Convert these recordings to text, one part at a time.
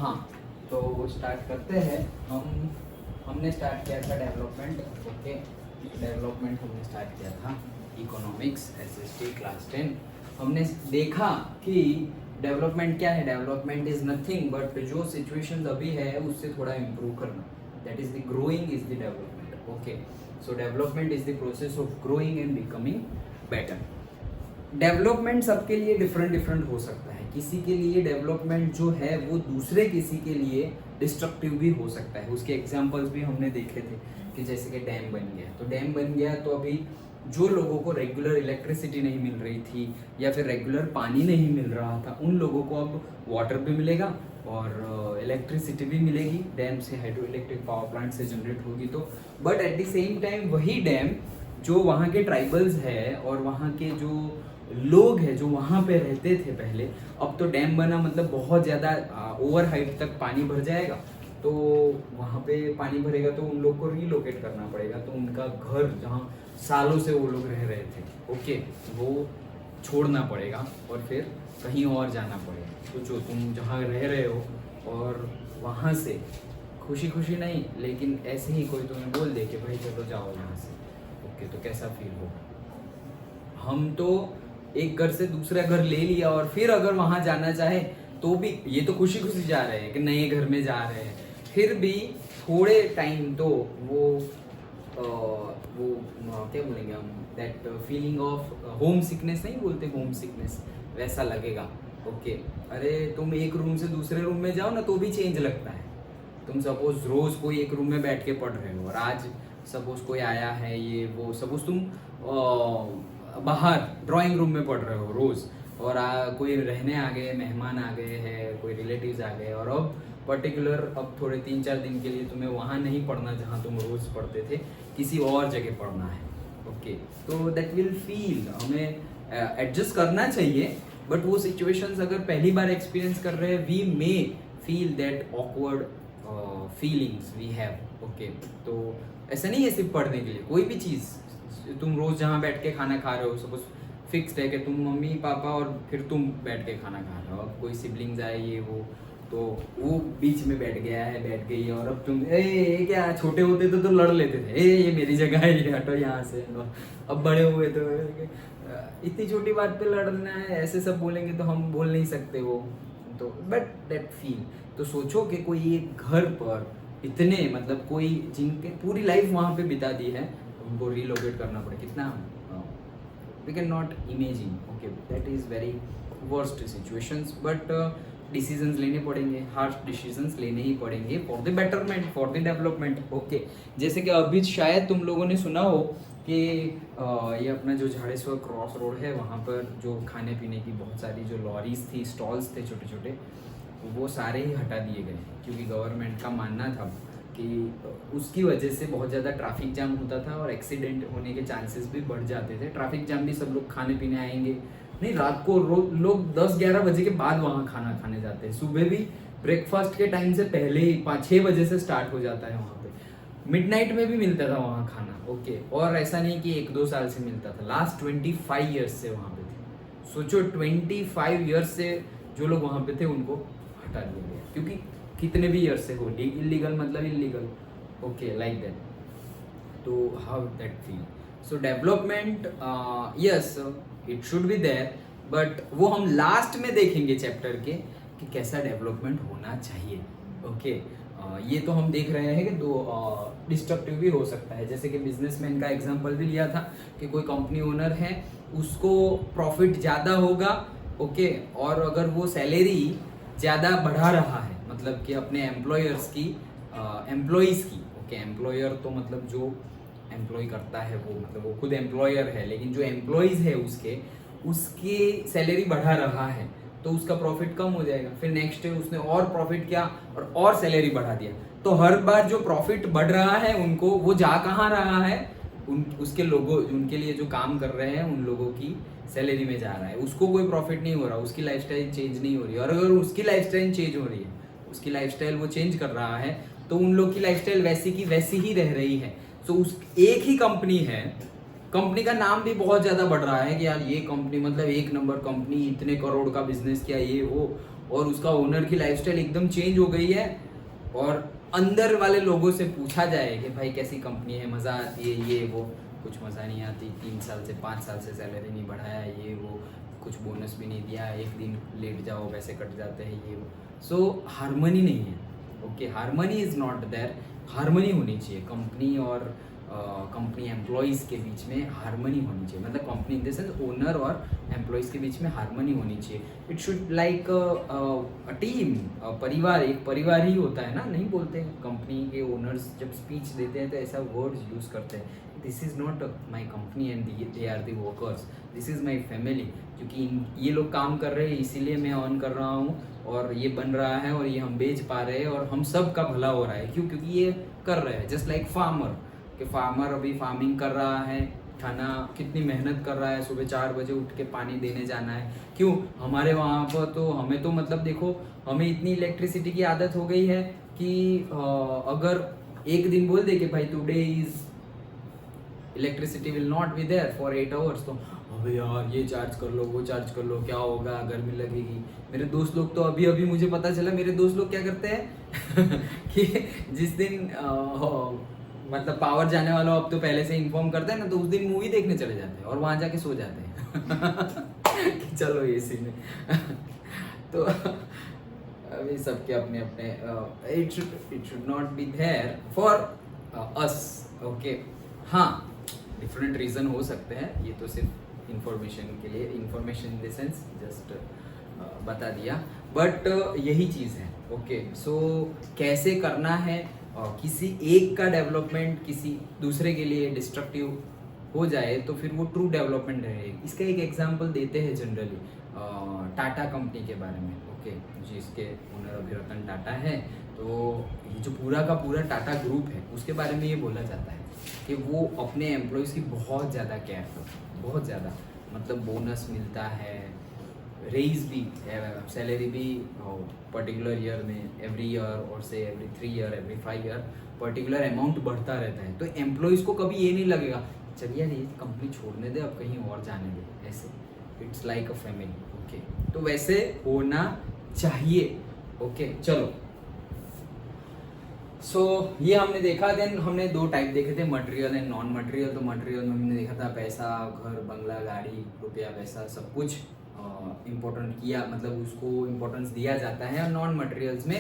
हाँ, तो स्टार्ट करते हैं। हमने स्टार्ट किया था डेवलपमेंट। ओके, डेवलपमेंट हमने स्टार्ट किया था इकोनॉमिक्स एसएसटी क्लास 10। हमने देखा कि डेवलपमेंट क्या है। डेवलपमेंट इज नथिंग बट जो सिचुएशंस अभी है उससे थोड़ा इम्प्रूव करना, that is the growing is the development. Okay, so development is the process of growing and becoming better. Development सबके लिए डिफरेंट हो सकता है। किसी के लिए डेवलपमेंट जो है वो दूसरे किसी के लिए डिस्ट्रक्टिव भी हो सकता है। उसके एग्जांपल्स भी हमने देखे थे कि जैसे कि डैम बन गया, तो डैम बन गया तो अभी जो लोगों को रेगुलर इलेक्ट्रिसिटी नहीं मिल रही थी या फिर रेगुलर पानी नहीं मिल रहा था, उन लोगों को अब वाटर भी मिलेगा और इलेक्ट्रिसिटी भी मिलेगी। डैम से हाइड्रो इलेक्ट्रिक पावर प्लांट से जनरेट होगी तो, but at the same time वही डैम जो वहाँ के ट्राइबल्स है और वहाँ के जो लोग हैं जो वहाँ पे रहते थे पहले, अब तो डैम बना मतलब बहुत ज़्यादा ओवर हाइट तक पानी भर जाएगा, तो वहाँ पे पानी भरेगा तो उन लोग को रीलोकेट करना पड़ेगा। तो उनका घर जहाँ सालों से वो लोग रह रहे थे, ओके, वो छोड़ना पड़ेगा और फिर कहीं और जाना पड़ेगा। सोचो तुम जहाँ रह रहे हो और वहाँ से खुशी खुशी नहीं लेकिन ऐसे ही कोई तुम्हें बोल दे कि भाई चलो जाओ यहाँ से, ओके, तो कैसा फील होगा। हम तो एक घर से दूसरा घर ले लिया और फिर अगर वहाँ जाना चाहे तो भी ये तो खुशी खुशी जा रहे हैं कि नए घर में जा रहे हैं, फिर भी थोड़े टाइम तो वो क्या बोलेंगे हम, that feeling of home sickness नहीं बोलते, होम सिकनेस वैसा लगेगा। ओके, अरे तुम एक रूम से दूसरे रूम में जाओ ना तो भी चेंज लगता है। तुम सपोज रोज कोई एक रूम में बैठ के पढ़ रहे हो और आज सपोज कोई आया है, ये वो, सपोज तुम बाहर ड्राइंग रूम में पढ़ रहे हो रोज और कोई रहने आ गए, मेहमान आ गए हैं, कोई रिलेटिव्स आ गए और अब पर्टिकुलर अब थोड़े 3-4 दिन के लिए तुम्हें वहाँ नहीं पढ़ना जहाँ तुम रोज पढ़ते थे, किसी और जगह पढ़ना है। ओके, तो दैट विल फील, हमें एडजस्ट करना चाहिए, बट वो सिचुएशंस अगर पहली बार एक्सपीरियंस कर रहे हैं, we may feel that awkward feelings we have. Okay, तो ऐसा नहीं है सिर्फ पढ़ने के लिए, कोई भी चीज़ तुम रोज जहाँ बैठ के खाना खा रहे हो, सपोज फिक्स्ड है कि तुम मम्मी पापा और फिर तुम बैठ के खाना खा रहे हो, अब कोई सिबलिंग्स आए ये वो, तो वो बीच में बैठ गया है, बैठ गई है और अब तुम ए क्या, छोटे होते तो लड़ लेते थे, ये मेरी जगह है, ये हटो यहाँ से। अब बड़े हुए तो इतनी छोटी बात पे लड़ना है, ऐसे सब बोलेंगे तो हम बोल नहीं सकते वो तो, बट दैट फील। तो सोचो कि कोई एक घर पर इतने मतलब कोई जिनके पूरी लाइफ वहाँ पे बिता दी है, उनको रिलोकेट करना पड़े, कितना we can not imagine. Okay, that is very worst situations, but decisions लेने पड़ेंगे, हार्श डिसीजंस लेने ही पड़ेंगे for the betterment, for the development. Okay, जैसे कि अभी शायद तुम लोगों ने सुना हो कि ये अपना जो झाड़ेश्वर क्रॉस रोड है वहाँ पर जो खाने पीने की बहुत सारी जो लॉरीज थी, स्टॉल्स थे छोटे छोटे, वो सारे ही हटा दिए गए क्योंकि गवर्नमेंट का मानना था कि उसकी वजह से बहुत ज़्यादा ट्रैफिक जाम होता था और एक्सीडेंट होने के चांसेस भी बढ़ जाते थे। ट्रैफिक जाम भी सब लोग खाने पीने आएंगे नहीं, रात को लोग 10-11 बजे के बाद वहाँ खाना खाने जाते हैं, सुबह भी ब्रेकफास्ट के टाइम से पहले ही 5-6 बजे से स्टार्ट हो जाता है वहाँ पे, मिडनाइट में भी मिलता था वहाँ खाना। ओके, और ऐसा नहीं कि 1-2 साल से मिलता था, लास्ट 25 ईयर्स से वहाँ पे थे। सोचो 25 ईयर्स से जो लोग वहाँ पे थे उनको हटा दिया गया, क्योंकि कितने भी ईयर से हो, इलीगल मतलब इलीगल। ओके, लाइक दैट, तो how that feel. So development, yes it should be there, but वो हम लास्ट में देखेंगे चैप्टर के कि कैसा डेवलपमेंट होना चाहिए। ओके, ये तो हम देख रहे हैं कि दो डिस्ट्रक्टिव भी हो सकता है, जैसे कि बिजनेसमैन का एग्जांपल भी लिया था कि कोई कंपनी ओनर है, उसको प्रॉफिट ज़्यादा होगा, ओके, और अगर वो सैलरी ज़्यादा बढ़ा रहा है, मतलब कि अपने एम्प्लॉयर्स की, एम्प्लॉइज़ की, ओके, एम्प्लॉयर तो मतलब जो एम्प्लॉय करता है वो, मतलब वो खुद एम्प्लॉयर है, लेकिन जो एम्प्लॉइज़ है उसकी सैलरी बढ़ा रहा है तो उसका प्रॉफिट कम हो जाएगा। फिर नेक्स्ट उसने और प्रॉफिट किया और सैलरी बढ़ा दिया, तो हर बार जो प्रॉफिट बढ़ रहा है उनको वो जा कहाँ रहा है, उसके लोगों, उनके लिए जो काम कर रहे हैं उन लोगों की सैलरी में जा रहा है, उसको कोई प्रॉफिट नहीं हो रहा, उसकी लाइफस्टाइल चेंज नहीं हो रही। और अगर उसकी लाइफस्टाइल चेंज हो रही है, उसकी लाइफस्टाइल वो चेंज कर रहा है, तो उन लोग की लाइफस्टाइल वैसी की वैसी ही रह रही है। सो उस एक ही कंपनी है, कंपनी का नाम भी बहुत ज़्यादा बढ़ रहा है कि यार ये कंपनी मतलब 1 नंबर कंपनी, इतने करोड़ का बिजनेस किया ये वो, और उसका ओनर की लाइफस्टाइल एकदम चेंज हो गई है, और अंदर वाले लोगों से पूछा जाए कि भाई कैसी कंपनी है, मज़ा आती है, ये वो, कुछ मज़ा नहीं आती, 3 साल से 5 साल से सैलरी नहीं बढ़ाया, ये वो, कुछ बोनस भी नहीं दिया, एक दिन लेट जाओ पैसे कट जाते हैं, ये वो। सो हारमोनी नहीं है, okay, harmony is not there. Harmony होनी चाहिए कंपनी और कंपनी एम्प्लॉयज़ के बीच में, हारमोनी होनी चाहिए, मतलब company in the sense owner और एम्प्लॉयज़ के बीच में हारमोनी होनी चाहिए। It should like a team, परिवार, एक परिवार ही होता है ना, नहीं बोलते कंपनी के ओनर्स जब स्पीच देते हैं तो ऐसा वर्ड्स यूज़ करते हैं, this is not my company and they are the workers, this is my family, क्योंकि ये लोग काम कर रहे हैं इसीलिए मैं अर्न कर रहा हूँ, और ये बन रहा है और ये हम बेच पा रहे हैं और हम सब का भला हो रहा है, क्यों? क्योंकि ये कर रहे हैं। जस्ट लाइक फार्मर, कि फार्मर अभी फार्मिंग कर रहा है, खाना कितनी मेहनत कर रहा है, सुबह 4 बजे उठ के पानी देने जाना है, क्यों? हमारे वहाँ पर तो हमें तो मतलब देखो, हमें इतनी इलेक्ट्रिसिटी की आदत हो गई है कि अगर एक दिन बोल दे कि भाई today is electricity will not be there for 8 hours, तो अबे यार ये चार्ज कर लो, वो चार्ज कर लो, क्या होगा, गर्मी लगेगी। मेरे दोस्त लोग तो अभी अभी मुझे पता चला, मेरे दोस्त लोग क्या करते हैं कि जिस दिन मतलब पावर जाने वाला हो, अब तो पहले से इन्फॉर्म करते हैं ना, तो उस दिन मूवी देखने चले जाते हैं और वहाँ जाके सो जाते हैं कि चलो एसी में तो अभी सबके अपने अपने, it should not be there for us, okay. हाँ, डिफरेंट रीज़न हो सकते हैं, ये तो सिर्फ इंफॉर्मेशन के लिए, information in the sense just बता दिया, बट यही चीज़ है, ओके। सो कैसे करना है, किसी एक का डेवलपमेंट किसी दूसरे के लिए डिस्ट्रक्टिव हो जाए तो फिर वो ट्रू डेवलपमेंट रहेगी। इसका एक एग्जांपल देते हैं जनरली टाटा कंपनी के बारे में, ओके, जिसके ओनर अभी रतन टाटा है। तो ये जो पूरा का पूरा टाटा ग्रुप है, उसके बारे में ये बोला जाता है कि वो अपने एम्प्लॉयज़ की बहुत ज़्यादा केयर करते हैं, बहुत ज़्यादा, मतलब बोनस मिलता है, रेज भी, सैलरी भी पर्टिकुलर ईयर में, एवरी ईयर और से every 3 year, every 5 year particular amount बढ़ता रहता है। तो एम्प्लॉयज़ को कभी ये नहीं लगेगा चलिए यार ये कंपनी छोड़ने दे, अब कहीं और जाने दे, ऐसे। It's like a family, okay. तो वैसे होना चाहिए, ओके। चलो, सो ये हमने देखा। देन हमने 2 टाइप देखे थे, मटेरियल एंड नॉन मटेरियल। तो मटेरियल में हमने देखा था पैसा, घर, बंगला, गाड़ी, रुपया, पैसा, सब कुछ इम्पोर्टेंट किया, मतलब उसको इम्पोर्टेंस दिया जाता है। और नॉन मटेरियल्स में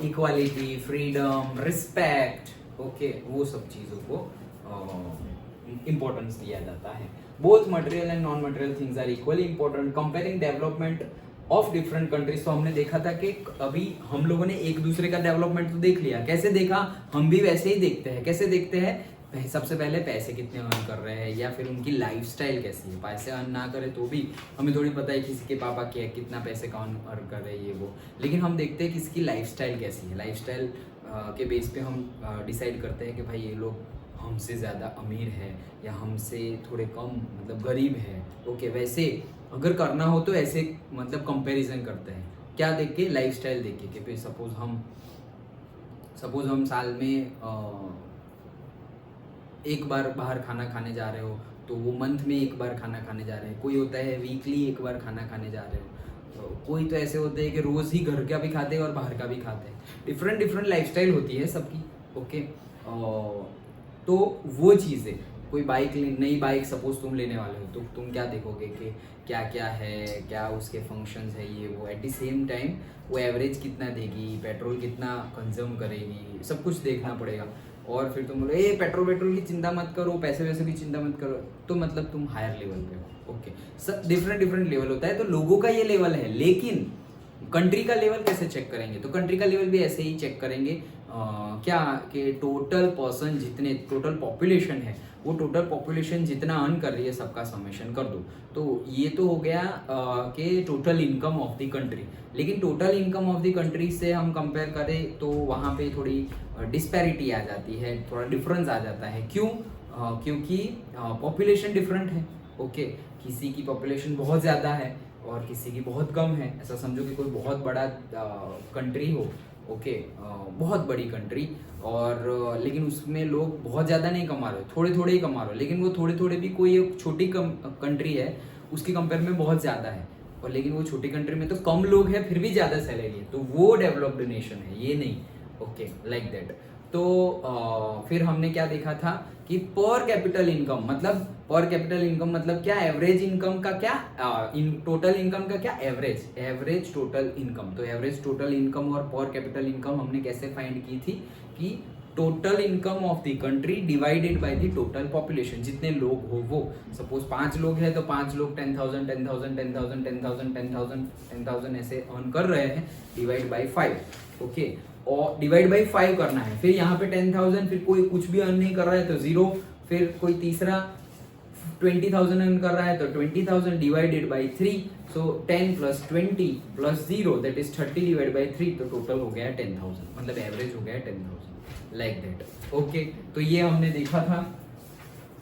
इक्वालिटी, फ्रीडम, रिस्पेक्ट, ओके, वो सब चीज़ों को इम्पोर्टेंस दिया जाता है। Both material and non material things are equally important. Comparing development of different countries, तो हमने देखा था कि अभी हम लोगों ने एक दूसरे का डेवलपमेंट तो देख लिया, कैसे देखा, हम भी वैसे ही देखते हैं। कैसे देखते हैं? सबसे पहले पैसे कितने अर्न कर रहे हैं, या फिर उनकी लाइफस्टाइल कैसी है। पैसे अर्न ना करे तो भी हमें थोड़ी पता है किसी के पापा क्या कितना पैसे का अर्न कर रहे हैं, ये वो, लेकिन हम देखते हैं कि इसकी लाइफस्टाइल कैसी है। लाइफस्टाइल के बेस पे हम डिसाइड करते हैं कि भाई ये लोग हमसे ज़्यादा अमीर है या हमसे थोड़े कम मतलब गरीब है, ओके। वैसे अगर करना हो तो ऐसे मतलब कंपैरिजन करते हैं, क्या देख के, लाइफस्टाइल देख के, कि भाई सपोज हम साल में एक बार बाहर खाना खाने जा रहे हो, तो वो मंथ में एक बार खाना खाने जा रहे हैं। कोई होता है वीकली एक बार खाना खाने जा रहे हो, तो कोई तो ऐसे होते हैं कि रोज़ ही घर का भी खाते हैं और बाहर का भी खाते हैं। डिफरेंट लाइफस्टाइल होती है सबकी, ओके। तो वो चीज़ें, कोई बाइक, नई बाइक सपोज तुम लेने वाले हो, तो तुम क्या देखोगे कि क्या क्या है, क्या उसके फंक्शंस है, ये वो। एट द सेम टाइम वो एवरेज कितना देगी, पेट्रोल कितना कंज्यूम करेगी, सब कुछ देखना पड़ेगा। और फिर तुम बोलो ए पेट्रोल की चिंता मत करो, पैसे वैसे की चिंता मत करो, तो मतलब तुम हायर लेवल पे हो, ओके। सब डिफरेंट लेवल होता है, तो लोगों का ये लेवल है। लेकिन कंट्री का लेवल कैसे चेक करेंगे? तो कंट्री का लेवल भी ऐसे ही चेक करेंगे, क्या कि टोटल पर्सन जितने, टोटल पॉपुलेशन है, वो टोटल पॉपुलेशन जितना अर्न कर रही है सबका समेशन कर दो। तो ये तो हो गया कि total income of the country. लेकिन total income of the country से हम कंपेयर करें तो वहाँ पे थोड़ी डिस्पैरिटी आ जाती है, थोड़ा डिफरेंस आ जाता है। क्यों? क्योंकि पॉपुलेशन डिफरेंट है, ओके। किसी की पॉपुलेशन बहुत ज़्यादा है और किसी की बहुत कम है। ऐसा समझो कि कोई बहुत बड़ा कंट्री हो, ओके, बहुत बड़ी कंट्री, और लेकिन उसमें लोग बहुत ज़्यादा नहीं कमा रहे, थोड़े ही कमा रहे, लेकिन वो थोड़े भी कोई एक छोटी कंट्री है उसके कंपेयर में बहुत ज़्यादा है, और लेकिन वो छोटी कंट्री में तो कम लोग हैं फिर भी ज्यादा सैलरी है, तो वो डेवलप्ड नेशन है, ये नहीं। Okay, like that. तो फिर हमने क्या देखा था कि पर कैपिटल इनकम मतलब, पर कैपिटल इनकम मतलब क्या, एवरेज इनकम का क्या, टोटल इनकम का क्या, एवरेज टोटल इनकम। तो एवरेज टोटल इनकम और पर कैपिटल इनकम हमने कैसे फाइंड की थी कि total income of the country divided by the total population, जितने लोग हो वो, सपोज 5 लोग हैं तो 5 लोग 10,000 10,000 10,000 10,000 10,000 10,000 ऐसे अर्न कर रहे हैं, डिवाइड बाय 5। ओके, और डिवाइड बाय 5 करना है। फिर यहाँ पे 10,000, फिर कोई कुछ भी अर्न नहीं कर रहा है तो 0, फिर कोई तीसरा 20,000 अर्न कर रहा है तो 20,000 divided by 3, so 10 + 20 + 0 that is 30 divide by 3, तो टोटल हो गया 10,000, मतलब एवरेज हो गया 10,000, लाइक दैट। ओके, तो ये हमने देखा था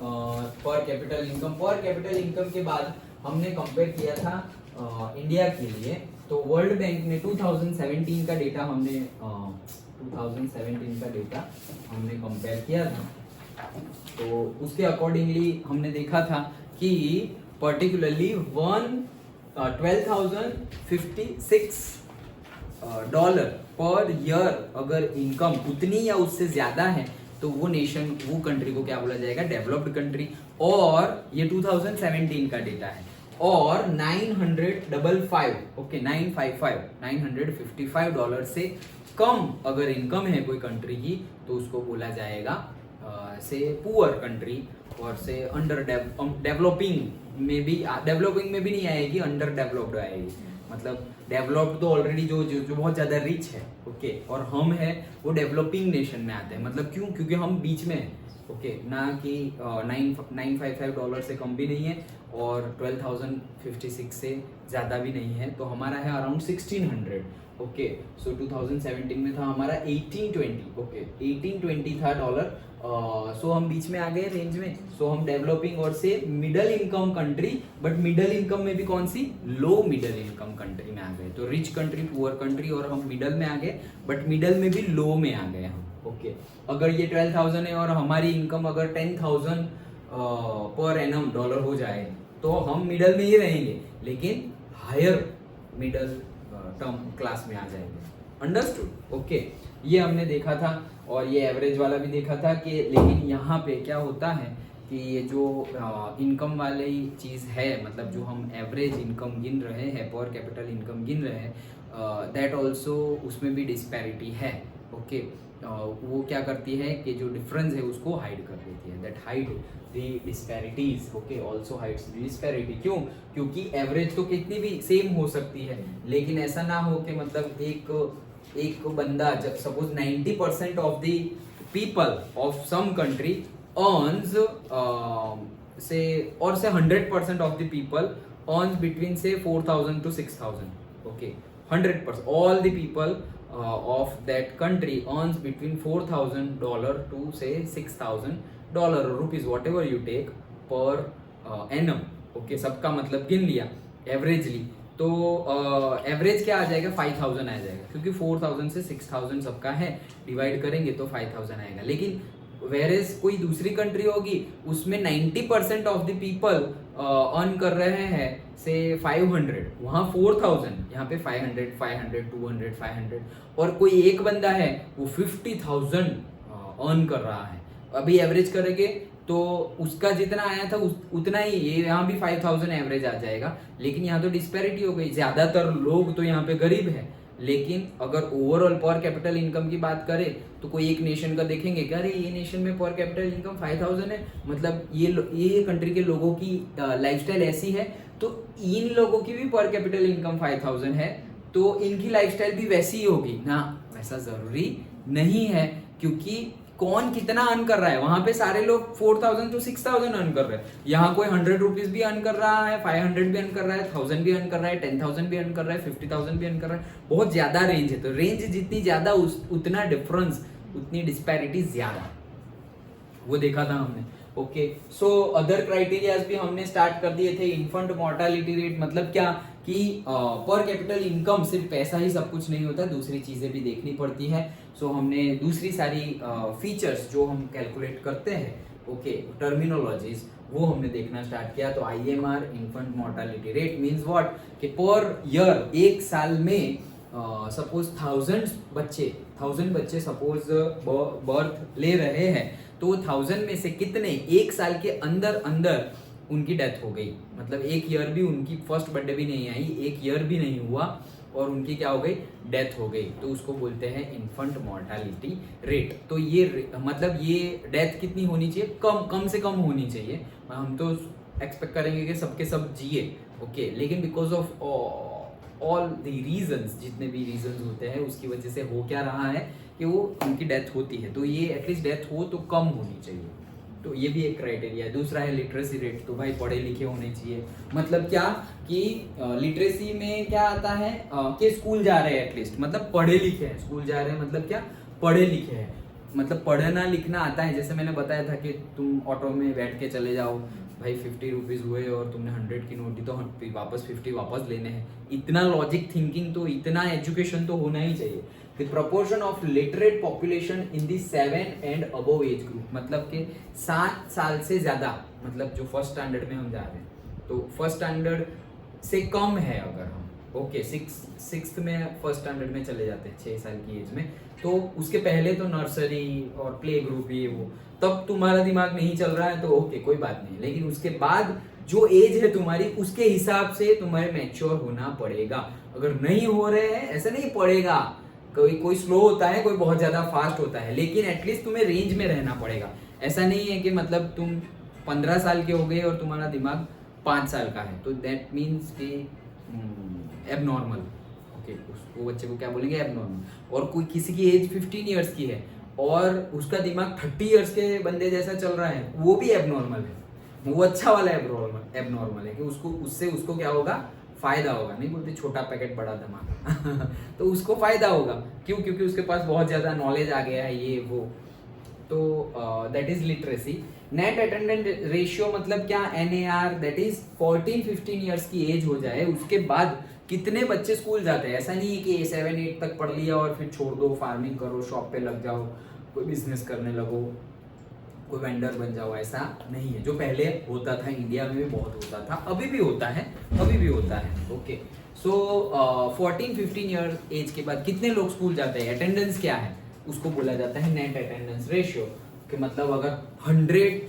पर कैपिटल इनकम। पर कैपिटल इनकम के बाद हमने कंपेयर किया था इंडिया के लिए, तो वर्ल्ड बैंक ने 2017 का डेटा हमने 2017 का डेटा हमने कंपेयर किया था, तो उसके अकॉर्डिंगली हमने देखा था कि पर्टिकुलरली 12,056 डॉलर पर ईयर अगर इनकम उतनी या उससे ज्यादा है तो वो नेशन, वो कंट्री को क्या बोला जाएगा, डेवलप्ड कंट्री। और ये 2017 का डेटा है। और 955, ओके 955 डॉलर से कम अगर इनकम है कोई कंट्री की तो उसको बोला जाएगा से पुअर कंट्री, और से अंडर डेवलपिंग में भी, डेवलपिंग में भी नहीं आएगी, अंडर डेवलप्ड आएगी। मतलब डेवलप्ड तो ऑलरेडी जो बहुत ज्यादा रिच है, ओके, और हम है वो डेवलपिंग नेशन में आते हैं। मतलब क्यों, क्योंकि हम बीच में हैं, ओके, ना कि 955 डॉलर से कम भी नहीं है और 12,056 से ज़्यादा भी नहीं है, तो हमारा है अराउंड 1600। ओके, सो 2017 में था हमारा 1820, ओके 1820 था डॉलर। सो हम बीच में आ गए रेंज में। सो हम डेवलपिंग और से middle income country, but middle income में भी कौन सी, लो मिडल इनकम कंट्री में आ गए। तो रिच कंट्री, पुअर कंट्री, और हम मिडल में आ गए, बट मिडल में भी लो में आ गए हम। ओके, अगर ये 12,000 है और हमारी इनकम अगर 10,000 पर एनम डॉलर हो जाए तो हम मिडल में ही रहेंगे, लेकिन हायर मिडल टर्म क्लास में आ जाएंगे। अंडरस्टूड? ओके, ये हमने देखा था, और ये एवरेज वाला भी देखा था कि, लेकिन यहाँ पे क्या होता है कि ये जो इनकम वाली चीज़ है, मतलब जो हम एवरेज इनकम गिन रहे हैं, पर कैपिटल इनकम गिन रहे हैं, दैट ऑल्सो उसमें भी डिस्पैरिटी है। ओके, वो क्या करती है कि जो डिफरेंस है उसको हाइड कर देती है, that hide the disparities. Okay, also hides the disparity. क्यों? क्योंकि एवरेज तो कितनी भी सेम हो सकती है, लेकिन ऐसा ना हो कि मतलब एक बंदा, जब suppose 90% of the people of some country earns say, और say 100% of the people earns between say 4,000 to 6,000. Okay, 100%, all the people of that country earns between $4,000 to say $6,000 or rupees, whatever you take per annum. Okay, सबका मतलब गिन लिया averagely, तो average क्या आ जाएगा, 5,000 आ जाएगा, क्योंकि 4,000 से 6,000 सबका है, डिवाइड करेंगे तो 5,000 आएगा। लेकिन वेरेज कोई दूसरी कंट्री होगी, उसमें 90% ऑफ द पीपल अर्न कर रहे हैं से 500, वहाँ 4,000, यहाँ पे 500 500 200 500, और कोई एक बंदा है वो 50,000 अर्न कर रहा है। अभी एवरेज करेंगे तो उसका जितना आया था उतना ही, ये यहाँ भी 5,000 एवरेज आ जाएगा, लेकिन यहाँ तो डिस्पैरिटी हो गई। ज्यादातर लोग तो यहाँ पे गरीब है, लेकिन अगर ओवरऑल पर कैपिटल इनकम की बात करें तो कोई एक नेशन का देखेंगे कि अरे ये नेशन में पर कैपिटल इनकम 5,000 है, मतलब ये कंट्री के लोगों की लाइफस्टाइल ऐसी है, तो इन लोगों की भी पर कैपिटल इनकम 5,000 है, तो इनकी लाइफस्टाइल भी वैसी ही होगी ना। वैसा जरूरी नहीं है, क्योंकि कौन कितना अर्न कर रहा है, वहां पे सारे लोग 4,000 to 6,000 अर्न कर रहे हैं। यहाँ कोई 100 रुपीज भी अर्न कर रहा है, 500 भी अर्न कर रहा है, 1,000 भी अर्न कर रहा है, 10,000 भी अर्न कर रहा है, 50,000 भी अर्न कर रहा है। बहुत ज्यादा रेंज है, तो रेंज जितनी ज्यादा उतना डिफरेंस, उतनी डिस्पैरिटी ज्यादा, वो देखा था हमने। ओके, सो अदर क्राइटेरियाज भी हमने स्टार्ट कर दिए थे। इन्फेंट मोर्टालिटी रेट मतलब क्या कि पर कैपिटल इनकम सिर्फ पैसा ही सब कुछ नहीं होता, दूसरी चीजें भी देखनी पड़ती है। सो हमने दूसरी सारी फीचर्स जो हम कैलकुलेट करते हैं, ओके, टर्मिनोलॉजीज, वो हमने देखना स्टार्ट किया। तो IMR infant mortality rate means what कि पर ईयर एक साल में सपोज 1000 बच्चे सपोज बर्थ ले रहे हैं, तो 1000 में से कितने एक साल के अंदर अंदर उनकी डेथ हो गई, मतलब एक ईयर भी उनकी फर्स्ट बर्थडे भी नहीं आई, एक ईयर भी नहीं हुआ और उनकी क्या हो गई, डेथ हो गई, तो उसको बोलते हैं इन्फेंट मोर्टालिटी रेट। तो ये मतलब ये डेथ कितनी होनी चाहिए, कम से कम होनी चाहिए। हम तो एक्सपेक्ट करेंगे कि सबके सब जिए, ओके, लेकिन because of all the reasons, जितने भी रीजंस होते हैं उसकी वजह से हो क्या रहा है कि वो उनकी डेथ होती है। तो ये एटलीस्ट डेथ हो तो कम होनी चाहिए, तो ये भी एक क्राइटेरिया है। दूसरा है लिटरेसी रेट, तो भाई पढ़े लिखे होने चाहिए। मतलब क्या कि लिटरेसी में क्या आता है कि स्कूल जा रहे हैं, एटलीस्ट मतलब पढ़े लिखे हैं, स्कूल जा रहे हैं मतलब क्या, पढ़े लिखे हैं, मतलब पढ़ना लिखना आता है। जैसे मैंने बताया था कि तुम ऑटो में बैठ के चले जाओ, भाई 50 रुपीज़ हुए और तुमने 100 की नोट दी तो वापस 50 वापस लेने हैं, इतना लॉजिक थिंकिंग, तो इतना एजुकेशन तो होना ही चाहिए। The proportion of literate population in the 7 and above age group, मतलब कि 7 साल से ज़्यादा, मतलब जो फर्स्ट स्टैंडर्ड में हम जा रहे हैं, तो फर्स्ट स्टैंडर्ड से कम है अगर हम, ओके, सिक्स्थ में फर्स्ट स्टैंडर्ड में चले जाते हैं 6 साल की एज में, तो उसके पहले तो नर्सरी और प्ले ग्रुप ये वो, तब तुम्हारा दिमाग नहीं चल रहा है तो ओके कोई बात नहीं, लेकिन उसके बाद जो एज है तुम्हारी उसके हिसाब से तुम्हें मैच्योर होना पड़ेगा। अगर नहीं हो रहे हैं, ऐसे नहीं पड़ेगा, कोई स्लो होता है, कोई बहुत ज्यादा फास्ट होता है, लेकिन एटलीस्ट तुम्हें रेंज में रहना पड़ेगा। ऐसा नहीं है कि मतलब तुम 15 साल के हो गए और तुम्हारा दिमाग 5 साल का है, तो दैट मीन्स कि एबनॉर्मल, ओके, वो बच्चे को क्या बोलेंगे, एबनॉर्मल। और कोई किसी की एज 15 ईयर्स की है और उसका दिमाग 30 ईयर्स के बंदे जैसा चल रहा है, वो भी एबनॉर्मल है, वो अच्छा वाला एबनॉर्मल है कि उसको क्या होगा, फायदा होगा। नहीं बोलते छोटा पैकेट बड़ा धमाका तो उसको फायदा होगा, क्यों, क्योंकि उसके पास बहुत ज्यादा नॉलेज आ गया है, ये वो। तो that is literacy. Net attendance ratio मतलब क्या, NAR, दैट इज 14-15 ईयर्स की एज हो जाए उसके बाद कितने बच्चे स्कूल जाते हैं। ऐसा नहीं है कि 7-8 तक पढ़ लिया और फिर छोड़ दो, फार्मिंग करो, शॉप पे लग जाओ, कोई बिजनेस करने लगो, कोई वेंडर बन जाओ, ऐसा नहीं है। जो पहले होता था, इंडिया में भी बहुत होता था, अभी भी होता है, ओके। सो 14-15 ईयर एज के बाद कितने लोग स्कूल जाते हैं, अटेंडेंस क्या है, उसको बोला जाता है नेट अटेंडेंस रेशियो। कि मतलब अगर 100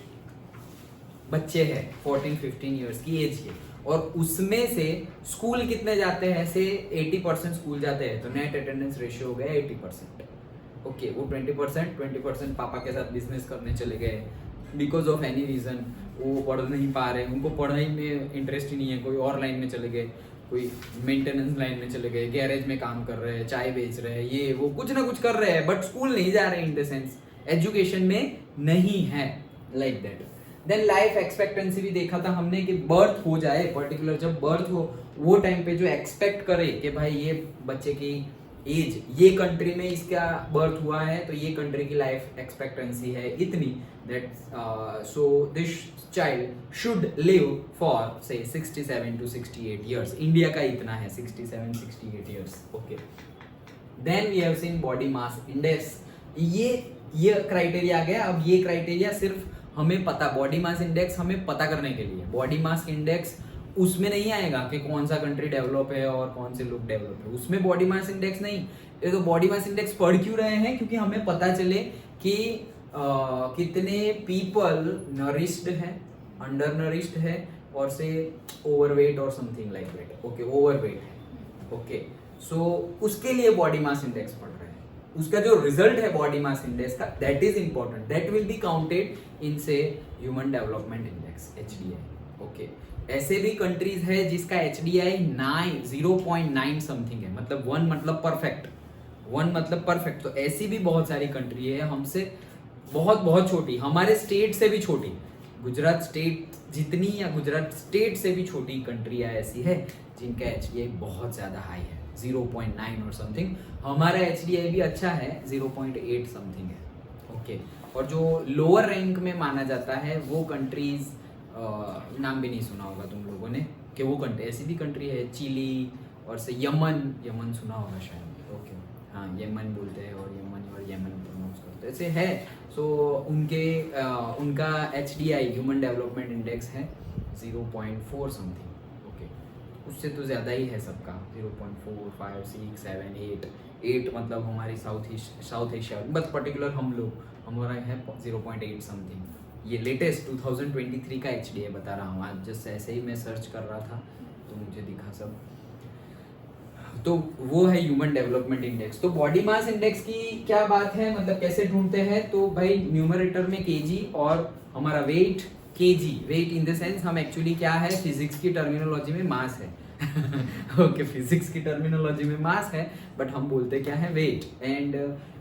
बच्चे हैं 14-15 ईयर्स की एज के और उसमें से स्कूल कितने जाते हैं, से 80% स्कूल जाते हैं, तो नेट अटेंडेंस रेशियो हो गया 80%, ओके। वो 20% पापा के साथ बिजनेस करने चले गए, बिकॉज ऑफ एनी रीजन वो पढ़ नहीं पा रहे, उनको पढ़ाई में इंटरेस्ट ही नहीं है, कोई और लाइन में चले गए, कोई मेंटेनेंस लाइन में चले गए, गैरेज में काम कर रहे हैं, चाय बेच रहे हैं, ये वो कुछ ना कुछ कर रहे हैं, बट स्कूल नहीं जा रहे, इन द सेंस एजुकेशन में नहीं है, like that. Then life expectancy भी देखा था हमने कि बर्थ हो जाए, पर्टिकुलर जब बर्थ हो वो टाइम पे जो एक्सपेक्ट करे कि भाई ये बच्चे की एज, ये कंट्री में इसका बर्थ हुआ है तो ये कंट्री की लाइफ एक्सपेक्टेंसी है इतनी, that so this child should live for से 67 to 68 ईयर्स। इंडिया का इतना है 67-68 years, okay. Then we have seen body mass index, ये क्राइटेरिया आ गया। अब ये क्राइटेरिया सिर्फ हमें पता, बॉडी मास इंडेक्स हमें पता करने के लिए, बॉडी मास इंडेक्स उसमें नहीं आएगा कि कौन सा कंट्री डेवलप है और कौन से लोग डेवलप है, उसमें बॉडी मास इंडेक्स नहीं। ये तो बॉडी मास इंडेक्स पढ़ क्यों रहे हैं, क्योंकि हमें पता चले कि कितने पीपल नरिश्ड है, अंडर नरिश्ड है, और से ओवरवेट और something like that, okay, overweight है, ओके। सो उसके लिए बॉडी मास इंडेक्स पढ़ रहे हैं, उसका जो रिजल्ट है बॉडी मास इंडेक्स का, that is important, that will be counted in से human development index, HDI, okay. ऐसे भी कंट्रीज है जिसका HDI 0.9 समथिंग है, मतलब 1 मतलब परफेक्ट, 1 मतलब परफेक्ट। तो ऐसी भी बहुत सारी कंट्री है हमसे बहुत बहुत छोटी, हमारे स्टेट से भी छोटी, गुजरात स्टेट जितनी या गुजरात स्टेट से भी छोटी कंट्रियाँ ऐसी है जिनका HDI बहुत ज़्यादा हाई है, 0.9 और समथिंग। हमारा HDI भी अच्छा है, 0.8 समथिंग है, ओके। और जो लोअर रैंक में माना जाता है वो कंट्रीज, नाम भी नहीं सुना होगा तुम लोगों ने, कि वो कंट्री, ऐसी भी कंट्री है चिली और से यमन सुना होगा शायद, ओके, हाँ यमन बोलते हैं और यमन प्रोनाउंस करते हैं, ऐसे है। सो उनका HDI ह्यूमन डेवलपमेंट इंडेक्स है 0.4 समथिंग। ओके, उससे तो ज़्यादा ही है सबका, 0.4, 5, 6, 7, 8 मतलब हमारी साउथ एशिया, बट पर्टिकुलर हमारा है 0.8 समथिंग। ये लेटेस्ट 2023 का HDI बता रहा हूँ, आज जस्ट ऐसे ही मैं सर्च कर रहा था तो मुझे दिखा सब। तो वो है ह्यूमन डेवलपमेंट इंडेक्स। तो बॉडी मास इंडेक्स की क्या बात है, मतलब कैसे ढूंढते हैं, तो भाई न्यूमरेटर में केजी और हमारा weight KG, weight in the sense हम एक्चुअली क्या है, फिजिक्स की टर्मिनोलॉजी में मास है ओके, फिजिक्स की टर्मिनोलॉजी में मास है, बट हम बोलते क्या है, weight, and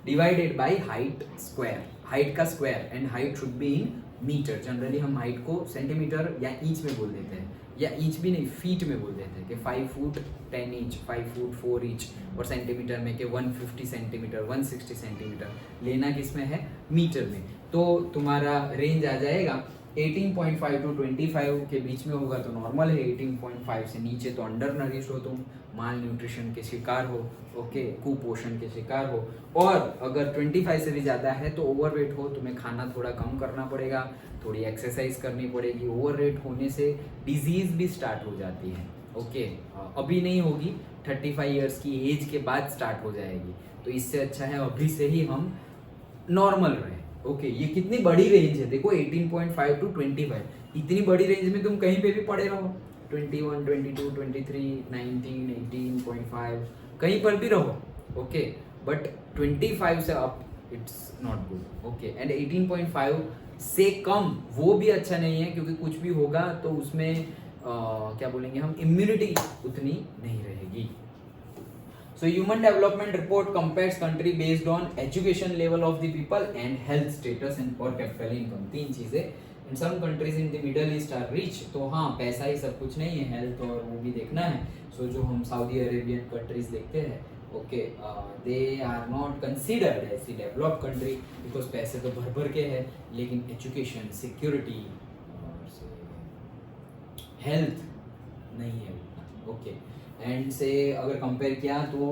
divided by height square, height का square, and height should be in metre. Generally हम हाइट को सेंटीमीटर या इंच में बोल देते हैं, या इंच भी नहीं, फीट में बोल देते हैं कि 5 फुट 10 इंच, 5 फुट 4 इंच, और सेंटीमीटर में कि 150 सेंटीमीटर, 160 सेंटीमीटर, लेना किस में है, मीटर में। तो तुम्हारा रेंज आ जाएगा 18.5 to 25 के बीच में होगा तो नॉर्मल है, 18.5 से नीचे तो अंडर नरिश हो, तुम माल न्यूट्रिशन के शिकार हो, ओके, कुपोषण के शिकार हो, और अगर 25 से भी ज़्यादा है तो ओवरवेट हो, तुम्हें खाना थोड़ा कम करना पड़ेगा, थोड़ी एक्सरसाइज करनी पड़ेगी। ओवरवेट होने से डिजीज भी स्टार्ट हो जाती है, ओके, अभी नहीं होगी, 35 ईयर्स की एज के बाद स्टार्ट हो जाएगी। तो इससे अच्छा है अभी से ही हम नॉर्मल रहे। ओके, ये कितनी बड़ी रेंज है देखो, 18.5 to 25, इतनी बड़ी रेंज में तुम कहीं पे भी पड़े रहो, 21, 22, 23, 19, 18.5, कहीं पर भी रहो, ओके, बट 25 से up it's not good, okay, and 18.5 से कम वो भी अच्छा नहीं है, क्योंकि कुछ भी होगा तो उसमें क्या बोलेंगे हम, इम्यूनिटी उतनी नहीं रहेगी। So human development report compares country based on education level of the people and health status and per capita income, तीन चीजें। In some countries in the Middle East are rich, तो हाँ पैसा ही सब कुछ नहीं है, हेल्थ और वो भी देखना है। So जो हम सऊदी अरेबियन कंट्रीज देखते हैं, okay, they are not considered as the developed country, because पैसे तो भर भर के हैं, लेकिन एजुकेशन, सिक्योरिटी और हेल्थ नहीं है उतना, ओके। एंड से अगर कंपेयर किया तो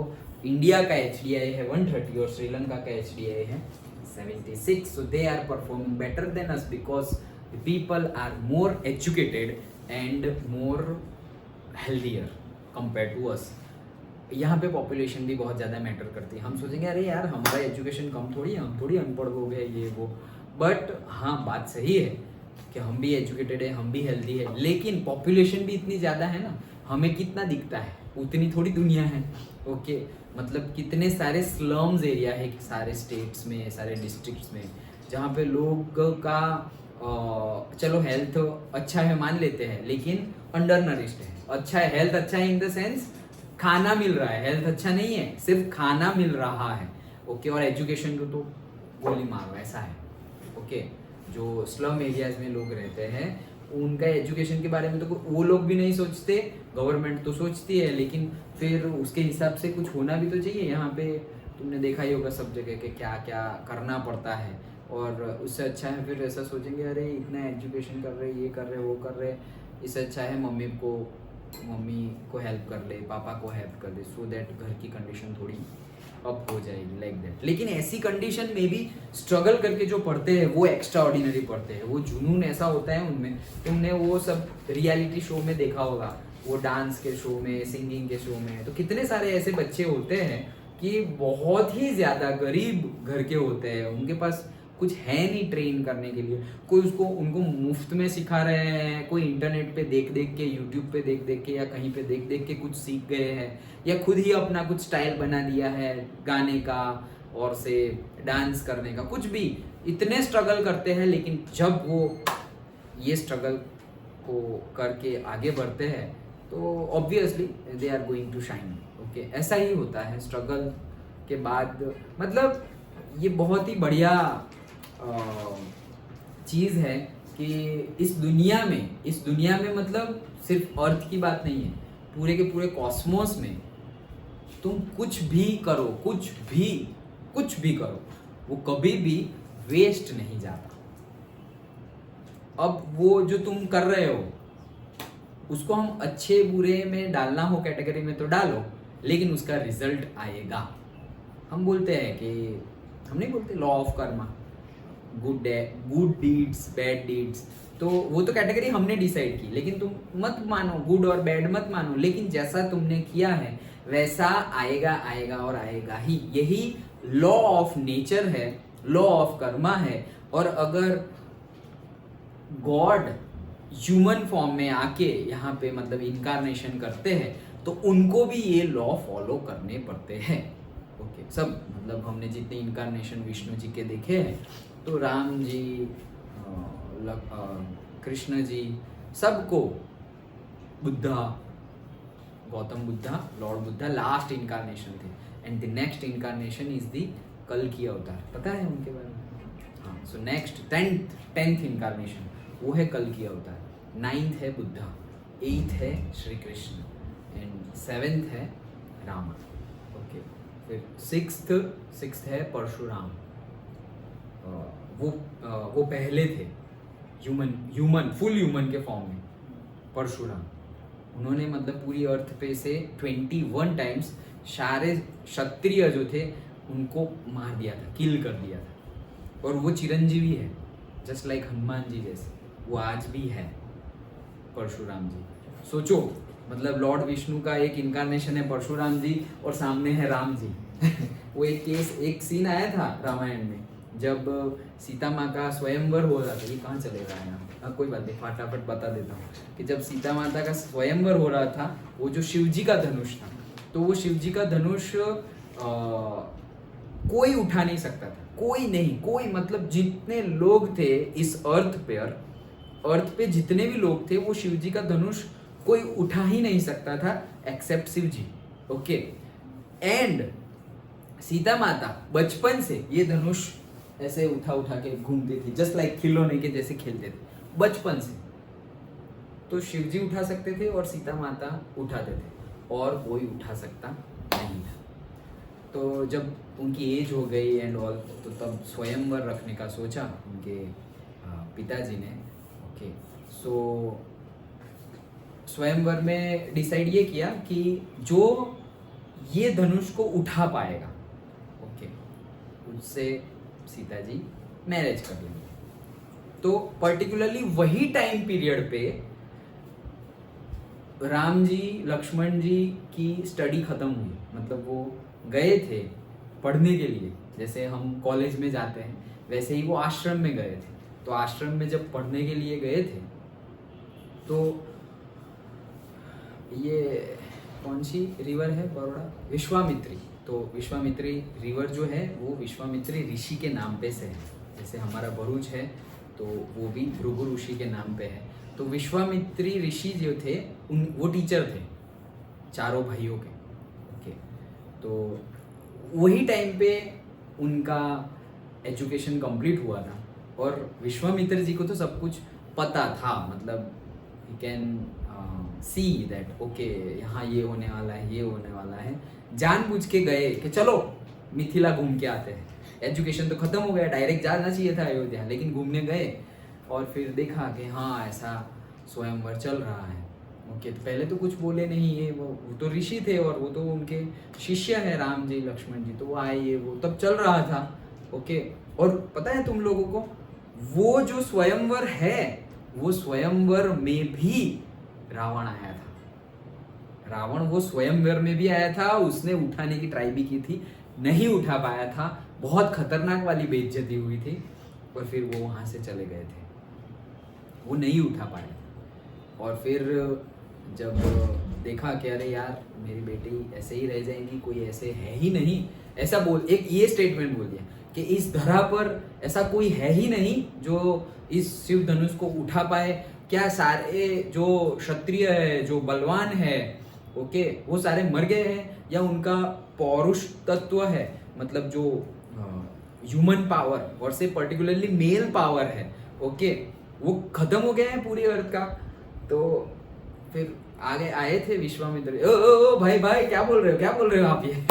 इंडिया का HDI है 130 और श्रीलंका का HDI है 76, so they are performing better than us because the people are more educated and more healthier compared to us. यहाँ पे पॉपुलेशन भी बहुत ज़्यादा मैटर करती है। हम सोचेंगे अरे यार हमारा एजुकेशन कम थोड़ी है, हम थोड़ी अनपढ़ हो गए ये वो, बट हाँ बात सही है कि हम भी एजुकेटेड है, हम भी हेल्दी है, लेकिन पॉपुलेशन भी इतनी ज़्यादा है ना, हमें कितना दिखता है उतनी थोड़ी दुनिया है, ओके। मतलब कितने सारे स्लम्स एरिया है सारे स्टेट्स में, सारे डिस्ट्रिक्ट्स में, जहाँ पे लोग का चलो हेल्थ अच्छा है मान लेते हैं, लेकिन अंडर नरिश्ड है। अच्छा है, हेल्थ अच्छा है इन द सेंस खाना मिल रहा है, हेल्थ अच्छा नहीं है, सिर्फ खाना मिल रहा है, ओके, और एजुकेशन को तो गोली मारो, ऐसा है, ओके। जो स्लम एरियाज में लोग रहते हैं उनका एजुकेशन के बारे में तो वो लोग भी नहीं सोचते, गवर्नमेंट तो सोचती है, लेकिन फिर उसके हिसाब से कुछ होना भी तो चाहिए। यहाँ पे तुमने देखा ही होगा सब जगह के क्या क्या करना पड़ता है, और उससे अच्छा है फिर ऐसा सोचेंगे अरे इतना एजुकेशन कर रहे, ये कर रहे, वो कर रहे, इससे अच्छा है मम्मी को हेल्प कर ले, पापा को हेल्प कर ले, सो दैट घर की कंडीशन थोड़ी अप हो जाएगी, लाइक दैट। लेकिन ऐसी कंडीशन में भी स्ट्रगल करके जो पढ़ते हैं वो एक्स्ट्रा ऑर्डिनरी पढ़ते हैं, वो जुनून ऐसा होता है उनमें। तुमने वो सब रियलिटी शो में देखा होगा, वो डांस के शो में, सिंगिंग के शो में, तो कितने सारे ऐसे बच्चे होते हैं कि बहुत ही ज़्यादा गरीब घर के होते हैं, उनके पास कुछ है नहीं ट्रेन करने के लिए, कोई उनको मुफ्त में सिखा रहे हैं, कोई इंटरनेट पे देख देख के, यूट्यूब पे देख देख के, या कहीं पे देख देख के कुछ सीख गए हैं, या खुद ही अपना कुछ स्टाइल बना दिया है गाने का और से डांस करने का, कुछ भी। इतने स्ट्रगल करते हैं, लेकिन जब वो ये स्ट्रगल को करके आगे बढ़ते हैं तो obviously they are going to shine, okay. ऐसा ही होता है स्ट्रगल के बाद, मतलब ये बहुत ही बढ़िया चीज़ है कि इस दुनिया में मतलब सिर्फ अर्थ की बात नहीं है, पूरे के पूरे कॉस्मोस में तुम कुछ भी करो, कुछ भी करो, वो कभी भी वेस्ट नहीं जाता। अब वो जो तुम कर रहे हो उसको हम अच्छे बुरे में डालना हो कैटेगरी में तो डालो, लेकिन उसका रिजल्ट आएगा, हम बोलते हैं कि हम नहीं बोलते law of Karma, good deeds bad deeds, तो वो तो कैटेगरी हमने डिसाइड की, लेकिन तुम मत मानो, गुड और बैड मत मानो, लेकिन जैसा तुमने किया है वैसा आएगा आएगा और आएगा ही। यही लॉ ऑफ नेचर है, लॉ ऑफ कर्मा है। और अगर गॉड ह्यूमन फॉर्म में आके यहाँ पे मतलब इनकारनेशन करते हैं तो उनको भी ये लॉ फॉलो करने पड़ते हैं। ओके, सब मतलब हमने जितने इनकारनेशन विष्णु जी के देखे हैं, तो राम जी, कृष्ण जी, सबको, Buddha, Gautam Buddha, lord Buddha last incarnation थे, and the next incarnation is the कल्कि अवतार। पता है उनके बारे में? हाँ, सो नेक्स्ट टेंथ इनकारनेशन वो है कल्कि अवतार, 9th है बुद्धा, 8th है श्री कृष्ण, एंड 7th है रामा। ओके, फिर 6th है परशुराम। वो पहले थे ह्यूमन फुल ह्यूमन के फॉर्म में, परशुराम। उन्होंने मतलब पूरी अर्थ पे से 21 टाइम्स सारे क्षत्रिय जो थे उनको मार दिया था, किल कर दिया था। और वो चिरंजीवी है, जस्ट लाइक हनुमान जी जैसे, वो आज भी है परशुराम जी। सोचो, मतलब लॉर्ड विष्णु का एक इनकारनेशन है परशुराम जी और सामने है राम जी। वो एक सीन आया था रामायण में, जब सीता माँ का स्वयंवर हो रहा था। ये कहाँ चलेगा यहाँ? कोई बात नहीं, फटाफट बता देता हूँ कि जब सीता माता का स्वयंवर हो रहा था, वो जो शिव जी का धनुष था, तो वो शिव जी का धनुष कोई उठा नहीं सकता था, कोई नहीं, कोई मतलब जितने लोग थे इस अर्थ पे जितने भी लोग थे, वो शिव जी का धनुष कोई उठा ही नहीं सकता था except Shiv ji. Okay, and Sita माता बचपन से ये धनुष ऐसे उठा उठा के घूमती थी, जस्ट लाइक खिलौने के जैसे खेलते थे बचपन से। तो शिव जी उठा सकते थे और सीता माता उठाते थे, और कोई उठा सकता नहीं था। तो जब उनकी एज हो गई एंड ऑल, तो तब स्वयंवर रखने का सोचा उनके पिताजी ने। ओके, सो स्वयंवर में डिसाइड ये किया कि जो ये धनुष को उठा पाएगा, ओके, उससे सीता जी मैरिज कर लेंगे। तो पर्टिकुलरली वही टाइम पीरियड पे राम जी, लक्ष्मण जी की स्टडी खत्म हुई, मतलब वो गए थे पढ़ने के लिए, जैसे हम कॉलेज में जाते हैं वैसे ही वो आश्रम में गए थे। तो आश्रम में जब पढ़ने के लिए गए थे, तो ये कौन सी रिवर है बड़ोड़ा, विश्वामित्री। तो विश्वामित्री रिवर जो है वो विश्वामित्री ऋषि के नाम पे से है, जैसे हमारा भरूच है तो वो भी भृगु ऋषि के नाम पे है। तो विश्वामित्री ऋषि जो थे वो टीचर थे चारों भाइयों के। ओके, तो वही टाइम पे उनका एजुकेशन कंप्लीट हुआ था, और विश्वामित्र जी को तो सब कुछ पता था, मतलब you can see that okay यहाँ ये होने वाला है, ये होने वाला है। जानबूझ के गए कि चलो मिथिला घूम के आते हैं। एजुकेशन तो खत्म हो गया, डायरेक्ट जाना चाहिए था अयोध्या, लेकिन घूमने गए और फिर देखा कि हाँ ऐसा स्वयंवर चल रहा है। ओके, तो पहले तो कुछ बोले नहीं, ये वो तो ऋषि थे और वो तो उनके शिष्य है राम जी, लक्ष्मण जी, तो वो आए, ये वो तब चल रहा था। ओके, और पता है तुम लोगों को, वो जो स्वयंवर है, वो स्वयंवर में भी रावण आया था। रावण वो स्वयंवर में भी आया था, उसने उठाने की ट्राई भी की थी, नहीं उठा पाया था, बहुत खतरनाक वाली बेइज्जती हुई थी, और फिर वो वहां से चले गए थे, वो नहीं उठा पाए। और फिर जब देखा कि अरे यार मेरी बेटी ऐसे ही रह जाएंगी, कोई ऐसे है ही नहीं, ऐसा एक ये स्टेटमेंट बोल दिया कि इस धरा पर ऐसा कोई है ही नहीं जो इस शिव धनुष को उठा पाए। क्या सारे जो क्षत्रिय है, जो बलवान है, ओके, वो सारे मर गए हैं, या उनका पौरुष तत्व है, मतलब जो ह्यूमन पावर और से पर्टिकुलरली मेल पावर है, ओके, वो खत्म हो गया है पूरी अर्थ का। तो फिर आगे आए थे विश्वामित्र। ओ भाई क्या बोल रहे हो आप? ये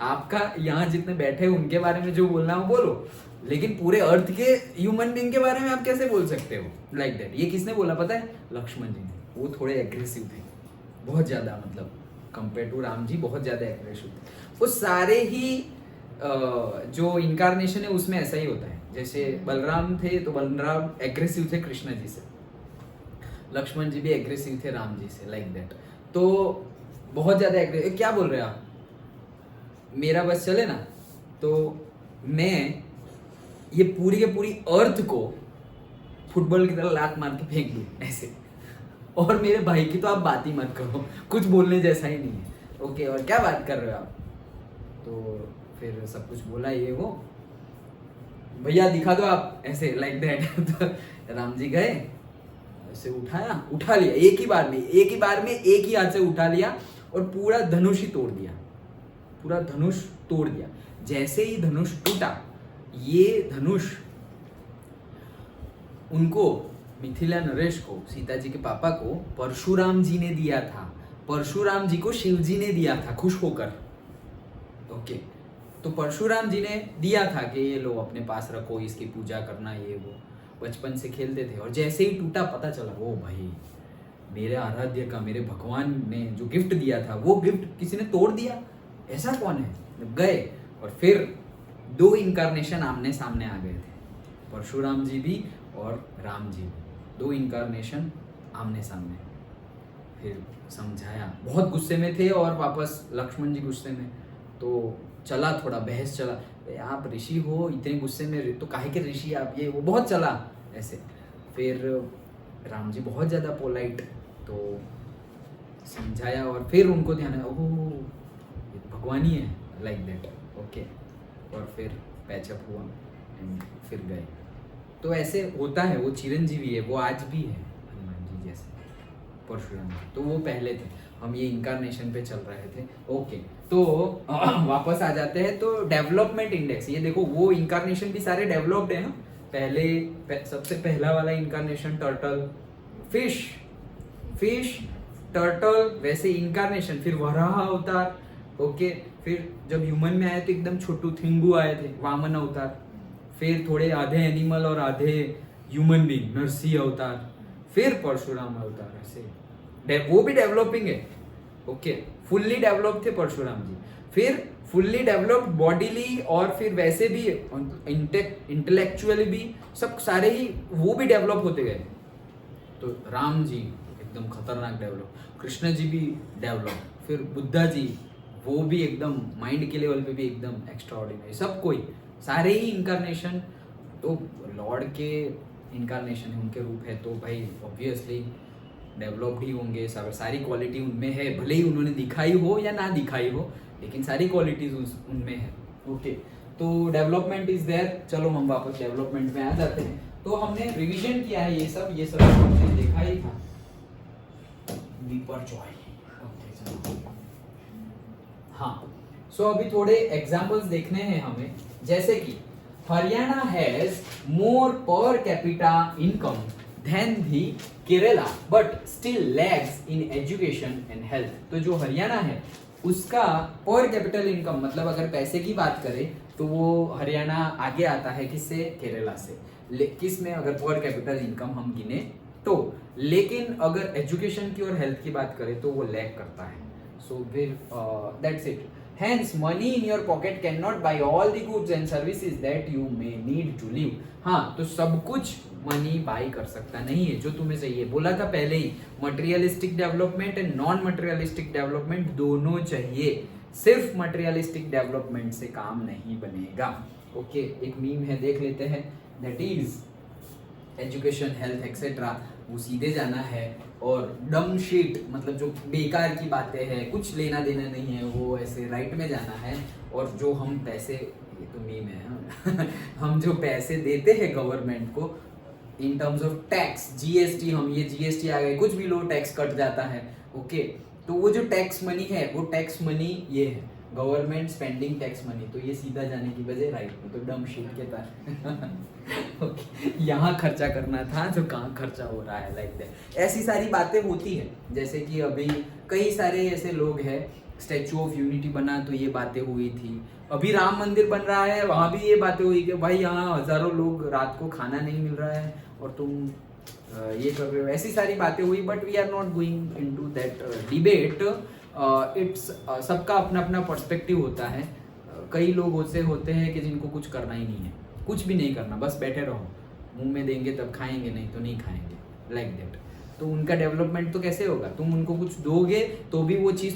आपका यहाँ जितने बैठे उनके बारे में जो बोलना हो बोलो, लेकिन पूरे अर्थ के ह्यूमन बीइंग के बारे में आप कैसे बोल सकते हो लाइक दैट? ये किसने बोला पता है? लक्ष्मण जी ने। वो थोड़े एग्रेसिव थे, बहुत ज्यादा, मतलब कंपेयर टू राम जी बहुत ज्यादा एग्रेसिव थे। वो सारे ही जो इनकारनेशन है उसमें ऐसा ही होता है। जैसे बलराम थे तो बलराम एग्रेसिव थे कृष्ण जी से, लक्ष्मण जी भी एग्रेसिव थे राम जी से, लाइक दैट। तो बहुत ज्यादा एग्रेसिव, क्या बोल रहे हैं आप, मेरा बस चले ना तो मैं ये पूरी के पूरी अर्थ को फुटबॉल की तरह लात मार के फेंक दूं ऐसे, और मेरे भाई की तो आप बात ही मत करो, कुछ बोलने जैसा ही नहीं है। ओके, और क्या बात कर रहे हो आप। तो फिर सब कुछ बोला ये वो, भैया दिखा दो आप ऐसे, लाइक दैट। तो राम जी गए, ऐसे उठा लिया एक ही बार में एक ही हाथ से उठा लिया और पूरा धनुष ही तोड़ दिया, पूरा धनुष तोड़ दिया। जैसे ही धनुष टूटा, ये धनुष उनको, मिथिला नरेश को, सीता जी के पापा को परशुराम जी ने दिया था, परशुराम जी को शिव जी ने दिया था खुश होकर। ओके, तो परशुराम जी ने दिया था कि ये लो अपने पास रखो, इसकी पूजा करना, ये वो बचपन से खेलते थे। और जैसे ही टूटा पता चला, ओ भाई मेरे आराध्य का, मेरे भगवान ने जो गिफ्ट दिया था वो गिफ्ट किसी ने तोड़ दिया, ऐसा कौन है। गए और फिर दो इनकारनेशन आमने सामने आ गए थे, परशुराम जी भी और राम जी भी, दो इनकारनेशन आमने सामने। फिर समझाया, बहुत गुस्से में थे और वापस लक्ष्मण जी गुस्से में, तो चला थोड़ा बहस चला, आप ऋषि हो इतने गुस्से में तो काहे के ऋषि आप, ये वो बहुत चला ऐसे। फिर राम जी बहुत ज़्यादा पोलाइट, तो समझाया और फिर उनको ध्यान आया, ओह ये तो भगवान ही है, लाइक दैट। ओके, और फिर पैचअप हुआ एंड फिर गए। तो ऐसे होता है, वो चिरंजीवी है, वो आज भी है हनुमान जी जैसे, परशुराम जी तो वो पहले थे, हम ये इनकारनेशन पे चल रहे थे। ओके, तो वापस आ जाते हैं। तो डेवलपमेंट इंडेक्स, ये देखो वो इनकारनेशन भी सारे डेवलप्ड है। सबसे पहला वाला इनकारनेशन टर्टल, फिश टर्टल, वैसे इनकारनेशन, फिर वराह अवतार। ओके, फिर जब ह्यूमन में आए तो एकदम छोटू थिंगू आए थे, वामन अवतार। फिर थोड़े आधे एनिमल और आधे ह्यूमन बीइंग, नरसिंह अवतार। फिर परशुराम अवतार, ऐसे वो भी डेवलपिंग है। ओके, फुल्ली डेवलप थे परशुराम जी, फिर फुल्ली डेवलप्ड बॉडीली और फिर वैसे भी इंटेलेक्चुअली भी, सब सारे ही वो भी डेवलप होते गए। तो राम जी एकदम खतरनाक डेवलप, कृष्ण जी भी डेवलप, फिर बुद्धा जी वो भी एकदम माइंड के लेवल पे भी एकदम एक्स्ट्रा ऑर्डिनरी, सब कोई सारे ही इनकारनेशन। तो लॉर्ड के इनकारनेशन है, उनके रूप है, तो भाई ऑब्वियसली डेवलप्ड ही होंगे, सारी क्वालिटी उनमें है, भले ही उन्होंने दिखाई हो या ना दिखाई हो, लेकिन सारी क्वालिटीज उनमें है। ओके, तो डेवलपमेंट इज देयर। चलो हम वापस डेवलपमेंट में आ जाते हैं। तो हमने रिवीजन किया है ये सब हमने देखा ही था। दीपर जॉय, हाँ, सो अभी थोड़े एग्जांपल्स देखने हैं हमें, जैसे कि Haryana has more per capita income than the Kerala but still lags in education and health. तो जो हरियाणा है उसका पर कैपिटल इनकम, मतलब अगर पैसे की बात करें तो वो हरियाणा आगे आता है किससे, केरला से, किस में, अगर पर कैपिटल इनकम हम गिने तो। लेकिन अगर एजुकेशन की और हेल्थ की बात करें तो वो लैग करता है। सो फिर that's it. Hence, money in your pocket cannot buy all the goods and services that you may need to live. हाँ, तो सब कुछ मनी बाई कर सकता नहीं है जो तुम्हें चाहिए। बोला था पहले ही, materialistic development and non materialistic development दोनों चाहिए, सिर्फ मटेरियलिस्टिक डेवलपमेंट से काम नहीं बनेगा। ओके, एक मीम है, देख लेते हैं, that is education, health etcetera, वो सीधे जाना है, और डम शीट मतलब जो बेकार की बातें हैं, कुछ लेना देना नहीं है, वो ऐसे राइट में जाना है। और जो हम पैसे, ये तो मीम है हम जो पैसे देते हैं गवर्नमेंट को in terms of tax, GST, हम ये जीएसटी आ गए, कुछ भी लो टैक्स कट जाता है। ओके, तो वो जो टैक्स मनी है, वो टैक्स मनी ये है गवर्नमेंट स्पेंडिंग टैक्स मनी, तो ये सीधा जाने की बजाय राइट में, तो डम शीट के तरह ओके, यहाँ खर्चा करना था तो कहाँ खर्चा हो रहा है, लाइक दैट। ऐसी सारी बातें होती है, जैसे कि अभी कई सारे ऐसे लोग हैं, स्टैचू ऑफ यूनिटी बना तो ये बातें हुई थी, अभी राम मंदिर बन रहा है वहाँ भी ये बातें हुई कि भाई यहाँ हजारों लोग रात को खाना नहीं मिल रहा है और तुम ये कर रहे हो, ऐसी सारी बातें हुई। But we are not going into that debate. It's सबका अपना अपना पर्सपेक्टिव होता है। कई लोग होते हैं कि जिनको कुछ करना ही नहीं है, कुछ भी नहीं करना, बस बैठे रहो, मुंह में देंगे तब खाएंगे, नहीं तो नहीं खाएंगे, लाइक दैट। तो उनका डेवलपमेंट तो कैसे होगा? तुम उनको कुछ दोगे तो भी वो चीज़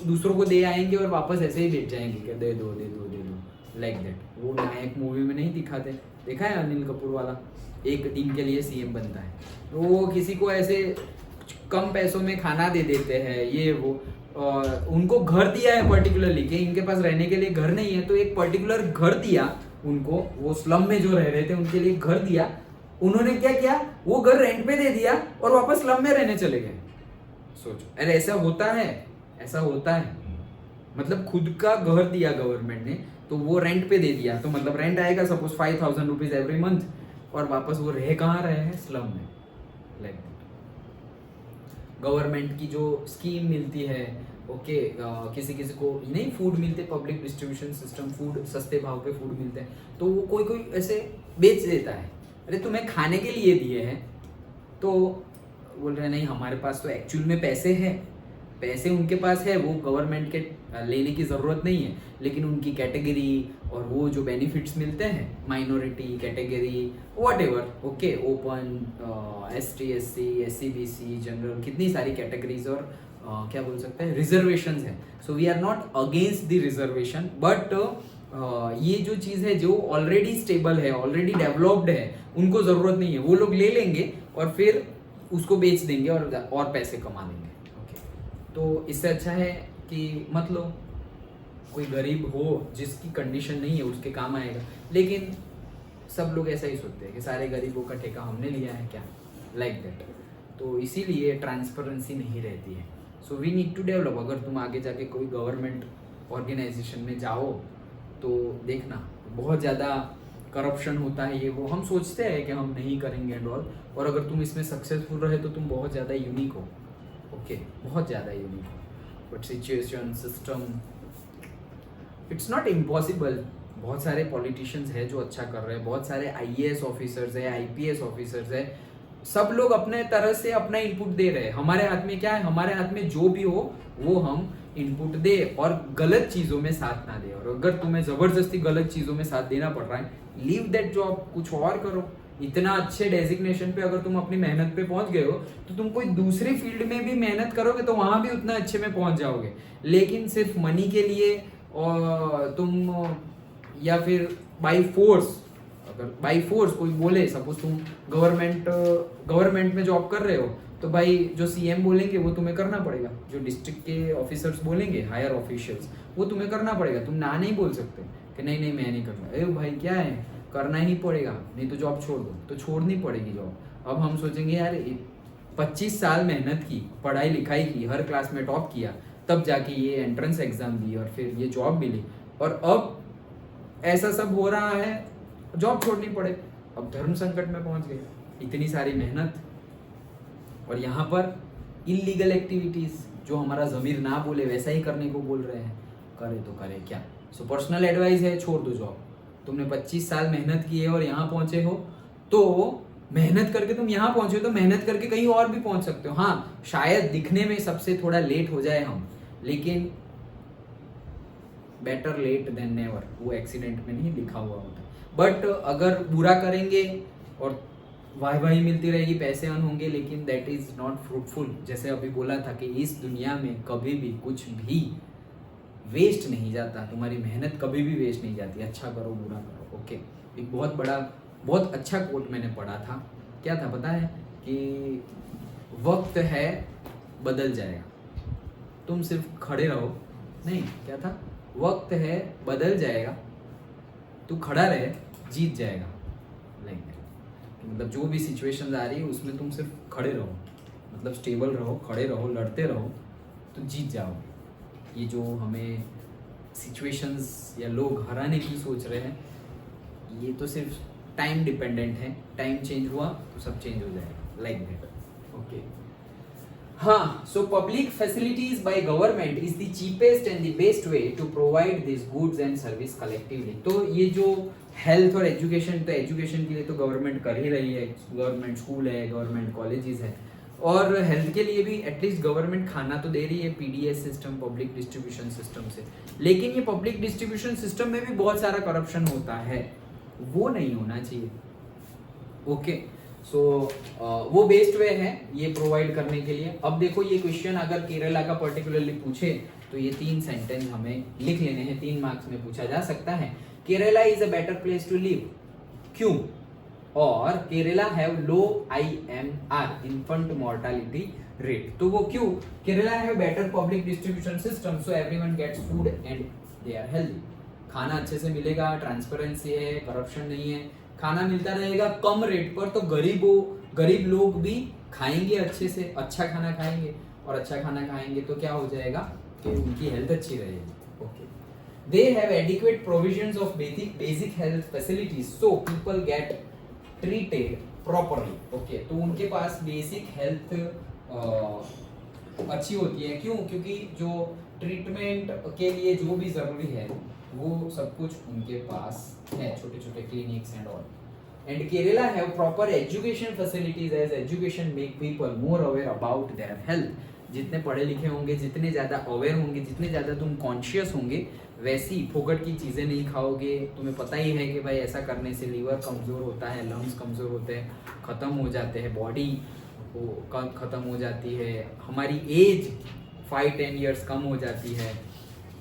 दूसरों को दे आएंगे और वापस ऐसे ही बैठ जाएंगे कि दे दो दे दो दे दो, लाइक दैट। वो नायक मूवी में नहीं दिखाते? देखा है अनिल कपूर वाला, एक दिन के लिए सीएम बनता है, तो वो किसी को ऐसे कम पैसों में खाना दे देते हैं, ये वो। उनको घर दिया है पर्टिकुलरली, कि इनके पास रहने के लिए घर नहीं है, तो एक पर्टिकुलर घर दिया उनको, वो स्लम में जो रह रहे थे उनके लिए घर दिया। उन्होंने क्या किया, वो घर रेंट पे दे दिया और वापस स्लम में रहने चले गए। सोचो, अरे ऐसा होता है, ऐसा होता है। मतलब खुद का घर दिया गवर्नमेंट ने, तो वो रेंट पे दे दिया, तो मतलब रेंट आएगा सपोज 5000 रुपीज एवरी मंथ, और वापस वो रह कहाँ रहे हैं? स्लम में, लाइक गवर्नमेंट की जो स्कीम मिलती है, ओके, किसी किसी को नहीं फूड मिलते, पब्लिक डिस्ट्रीब्यूशन सिस्टम, फूड सस्ते भाव पे फूड मिलते हैं, तो वो कोई कोई ऐसे बेच देता है, अरे तुम्हें खाने के लिए दिए हैं, तो बोल रहे नहीं हमारे पास तो एक्चुअल में पैसे हैं, पैसे उनके पास है, वो गवर्नमेंट के लेने की ज़रूरत नहीं है, लेकिन उनकी कैटेगरी और वो जो बेनिफिट्स मिलते हैं, minority category whatever, okay, open, ST SC SC BC general, कितनी सारी कैटेगरीज और क्या बोल सकते हैं, रिजर्वेशंस है। So we are not against the reservation, but ये जो चीज़ है जो ऑलरेडी स्टेबल है, ऑलरेडी डेवलप्ड है, उनको ज़रूरत नहीं है, वो लोग ले लेंगे और फिर उसको बेच देंगे और पैसे कमा लेंगे। तो इससे अच्छा है कि मत लो, कोई गरीब हो जिसकी कंडीशन नहीं है उसके काम आएगा, लेकिन सब लोग ऐसा ही सोचते हैं कि सारे गरीबों का ठेका हमने लिया है क्या, लाइक दैट। तो इसीलिए ट्रांसपेरेंसी नहीं रहती है। So we need to develop. अगर तुम आगे जाके कोई गवर्नमेंट ऑर्गेनाइजेशन में जाओ तो देखना बहुत ज़्यादा करप्शन होता है, ये वो हम सोचते हैं कि हम नहीं करेंगे एंड ऑल, और अगर तुम इसमें सक्सेसफुल रहे तो तुम बहुत ज़्यादा यूनिक हो, ओके, बहुत ज़्यादा यूनिक हो। But situation system it's not impossible. बहुत सारे पॉलिटिशियंस हैं जो अच्छा कर रहे हैं, बहुत सारे IAS ऑफिसर्स है, IPS ऑफिसर्स है, सब लोग अपने तरह से अपना इनपुट दे रहे हैं। हमारे हाथ में क्या है? हमारे हाथ में जो भी हो वो हम इनपुट दे और गलत चीज़ों में साथ ना दे। और अगर तुम्हें ज़बरदस्ती गलत चीज़ों में साथ देना पड़ रहा है, लीव दैट जॉब, कुछ और करो। इतना अच्छे डेजिग्नेशन पे अगर तुम अपनी मेहनत पे पहुंच गए हो तो तुम कोई दूसरी फील्ड में भी मेहनत करोगे तो वहां भी उतना अच्छे में पहुंच जाओगे। लेकिन सिर्फ मनी के लिए और तुम, या फिर बाई फोर्स, अगर बाई फोर्स कोई बोले, सपोज तुम गवर्नमेंट में जॉब कर रहे हो, तो भाई जो CM बोलेंगे वो तुम्हें करना पड़ेगा, जो डिस्ट्रिक्ट के ऑफिसर्स बोलेंगे, हायर ऑफिशियल्स, वो तुम्हें करना पड़ेगा। तुम ना नहीं बोल सकते कि नहीं नहीं मैं नहीं करना। अरे भाई क्या है, करना ही पड़ेगा, नहीं तो जॉब छोड़ दो, तो छोड़नी पड़ेगी जॉब। अब हम सोचेंगे यार 25 साल मेहनत की, पढ़ाई लिखाई की, हर क्लास में टॉप किया, तब जाके ये एंट्रेंस एग्जाम दी और फिर ये जॉब मिली, और अब ऐसा सब हो रहा है, जॉब छोड़नी पड़े। अब धर्म संकट में पहुंच गए, इतनी सारी मेहनत, और यहाँ पर इलीगल एक्टिविटीज जो हमारा ज़मीर ना बोले वैसा ही करने को बोल रहे हैं, करे तो करे क्या। सो पर्सनल एडवाइस है, छोड़ दो जॉब। तुमने 25 साल मेहनत की है और यहाँ पहुंचे हो, तो मेहनत करके तुम यहाँ पहुंचे हो तो मेहनत करके कहीं और भी पहुंच सकते हो। हाँ, शायद दिखने में सबसे थोड़ा लेट हो जाए हम, लेकिन बेटर लेट देन नेवर, वो एक्सीडेंट में नहीं लिखा हुआ होता। बट अगर बुरा करेंगे और वाही मिलती रहेगी, पैसे अर्न होंगे, लेकिन दैट इज नॉट फ्रूटफुल। जैसे अभी बोला था कि इस दुनिया में कभी भी कुछ भी वेस्ट नहीं जाता, तुम्हारी मेहनत कभी भी वेस्ट नहीं जाती, अच्छा करो बुरा करो, ओके। एक बहुत अच्छा कोट मैंने पढ़ा था, क्या था पता है? कि वक्त है बदल जाएगा, तुम सिर्फ खड़े रहो, नहीं क्या था, वक्त है बदल जाएगा, तू खड़ा रहे, जीत जाएगा। लाइक मतलब जो भी सिचुएशंस आ रही है उसमें तुम सिर्फ खड़े रहो, मतलब स्टेबल रहो, खड़े रहो, लड़ते रहो, तो जीत जाओगे। ये जो हमें सिचुएशंस या लोग हराने की सोच रहे हैं, ये तो सिर्फ टाइम डिपेंडेंट है। टाइम चेंज हुआ तो सब चेंज हो जाएगा, लाइक दैट, ओके। हाँ, so public facilities by government is the cheapest and the best way to provide this goods and service collectively. तो ये जो हेल्थ और एजुकेशन, तो एजुकेशन के लिए तो गवर्नमेंट कर ही रही है, गवर्नमेंट स्कूल है, गवर्नमेंट कॉलेजेस है, और हेल्थ के लिए भी एटलीस्ट गवर्नमेंट खाना तो दे रही है PDS system, public distribution system से, लेकिन ये पब्लिक डिस्ट्रीब्यूशन सिस्टम में भी बहुत सारा करप्शन होता है, वो नहीं होना चाहिए। ओके, सो वो बेस्ट वे है ये प्रोवाइड करने के लिए। अब देखो ये क्वेश्चन अगर केरला का पर्टिकुलरली पूछे तो ये 3 सेंटेंस हमें लिख लेने हैं, 3 मार्क्स में पूछा जा सकता है। Kerala is a better place to live, क्यों? और Kerala have low IMR, infant mortality rate, तो वो क्यों? Kerala have better public distribution system so everyone gets food and they are healthy. खाना अच्छे से मिलेगा, ट्रांसपेरेंसी है, करप्शन नहीं है, खाना मिलता रहेगा कम रेट पर, तो गरीब लोग भी खाएंगे अच्छे से, अच्छा खाना खाएंगे, और अच्छा खाना खाएंगे तो क्या हो जाएगा कि उनकी हेल्थ अच्छी रहेगी। Okay, they have adequate provisions of basic health facilities so people get treated properly. Okay, तो उनके पास बेसिक हेल्थ अच्छी होती है, क्यों? क्योंकि जो ट्रीटमेंट के लिए जो भी जरूरी है वो सब कुछ उनके पास है, छोटे छोटे clinics and all. And Kerala have proper education facilities as education make people more aware about their health. जितने पढ़े लिखे होंगे, जितने ज्यादा अवेयर होंगे, जितने ज्यादा तुम कॉन्शियस होंगे, वैसी फोकट की चीजें नहीं खाओगे। तुम्हें पता ही है कि भाई ऐसा करने से लीवर कमजोर होता है, लंग्स कमजोर होते हैं, खत्म हो जाते हैं, बॉडी खत्म हो जाती है, हमारी एज 5-10 ईयर्स कम हो जाती है,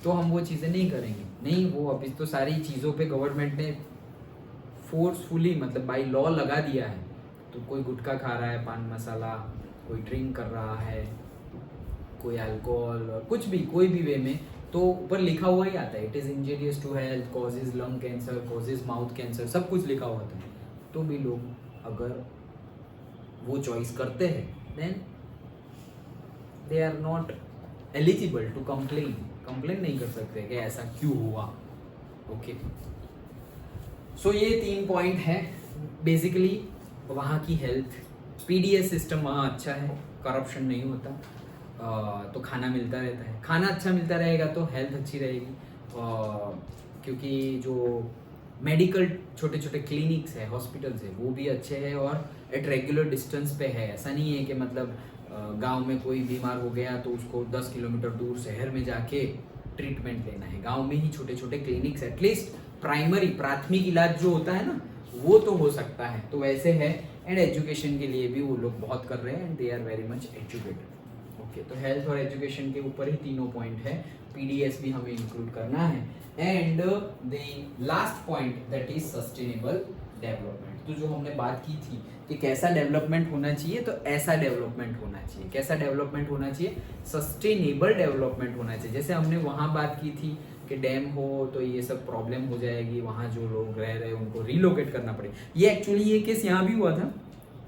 तो हम वो चीज़ें नहीं करेंगे। नहीं, वो अभी तो सारी चीज़ों पे गवर्नमेंट ने फोर्सफुली मतलब बाय लॉ लगा दिया है। तो कोई गुटखा खा रहा है, पान मसाला, कोई ड्रिंक कर रहा है, कोई अल्कोहल, कुछ भी कोई भी वे में, तो ऊपर लिखा हुआ ही आता है, it is injurious to health, causes lung cancer, causes mouth cancer, सब कुछ लिखा हुआ था। तो भी लोग अगर वो चॉइस करते हैं then they are not eligible to complain नहीं कर सकते कि ऐसा क्यों हुआ। ओके, सो ये 3 पॉइंट है बेसिकली। वहाँ की हेल्थ, पीडीएस सिस्टम वहाँ अच्छा है, करप्शन नहीं होता, तो खाना मिलता रहता है, खाना अच्छा मिलता रहेगा तो हेल्थ अच्छी रहेगी, क्योंकि जो मेडिकल छोटे छोटे क्लिनिक्स है, हॉस्पिटल्स है, वो भी अच्छे हैं और एट रेगुलर डिस्टेंस पे है। ऐसा नहीं है कि मतलब गांव में कोई बीमार हो गया तो उसको 10 किलोमीटर दूर शहर में जाके ट्रीटमेंट लेना है। गांव में ही छोटे छोटे क्लिनिक्स, एटलीस्ट प्राथमिक इलाज जो होता है ना, वो तो हो सकता है, तो वैसे है। एंड एजुकेशन के लिए भी वो लोग बहुत कर रहे हैं and they are very much educated. Okay, तो हेल्थ और एजुकेशन के ऊपर ही तीनों पॉइंट है, पीडीएस भी हमें इंक्लूड करना है। And the last point that is sustainable development. तो जो हमने बात की थी कि कैसा डेवलपमेंट होना चाहिए, तो ऐसा डेवलपमेंट होना चाहिए। कैसा डेवलपमेंट होना चाहिए? सस्टेनेबल डेवलपमेंट होना चाहिए। जैसे हमने वहाँ बात की थी कि डैम हो तो ये सब प्रॉब्लम हो जाएगी, वहाँ जो लोग रह रहे हैं उनको रिलोकेट करना पड़ेगा। ये एक्चुअली ये केस यहाँ भी हुआ था,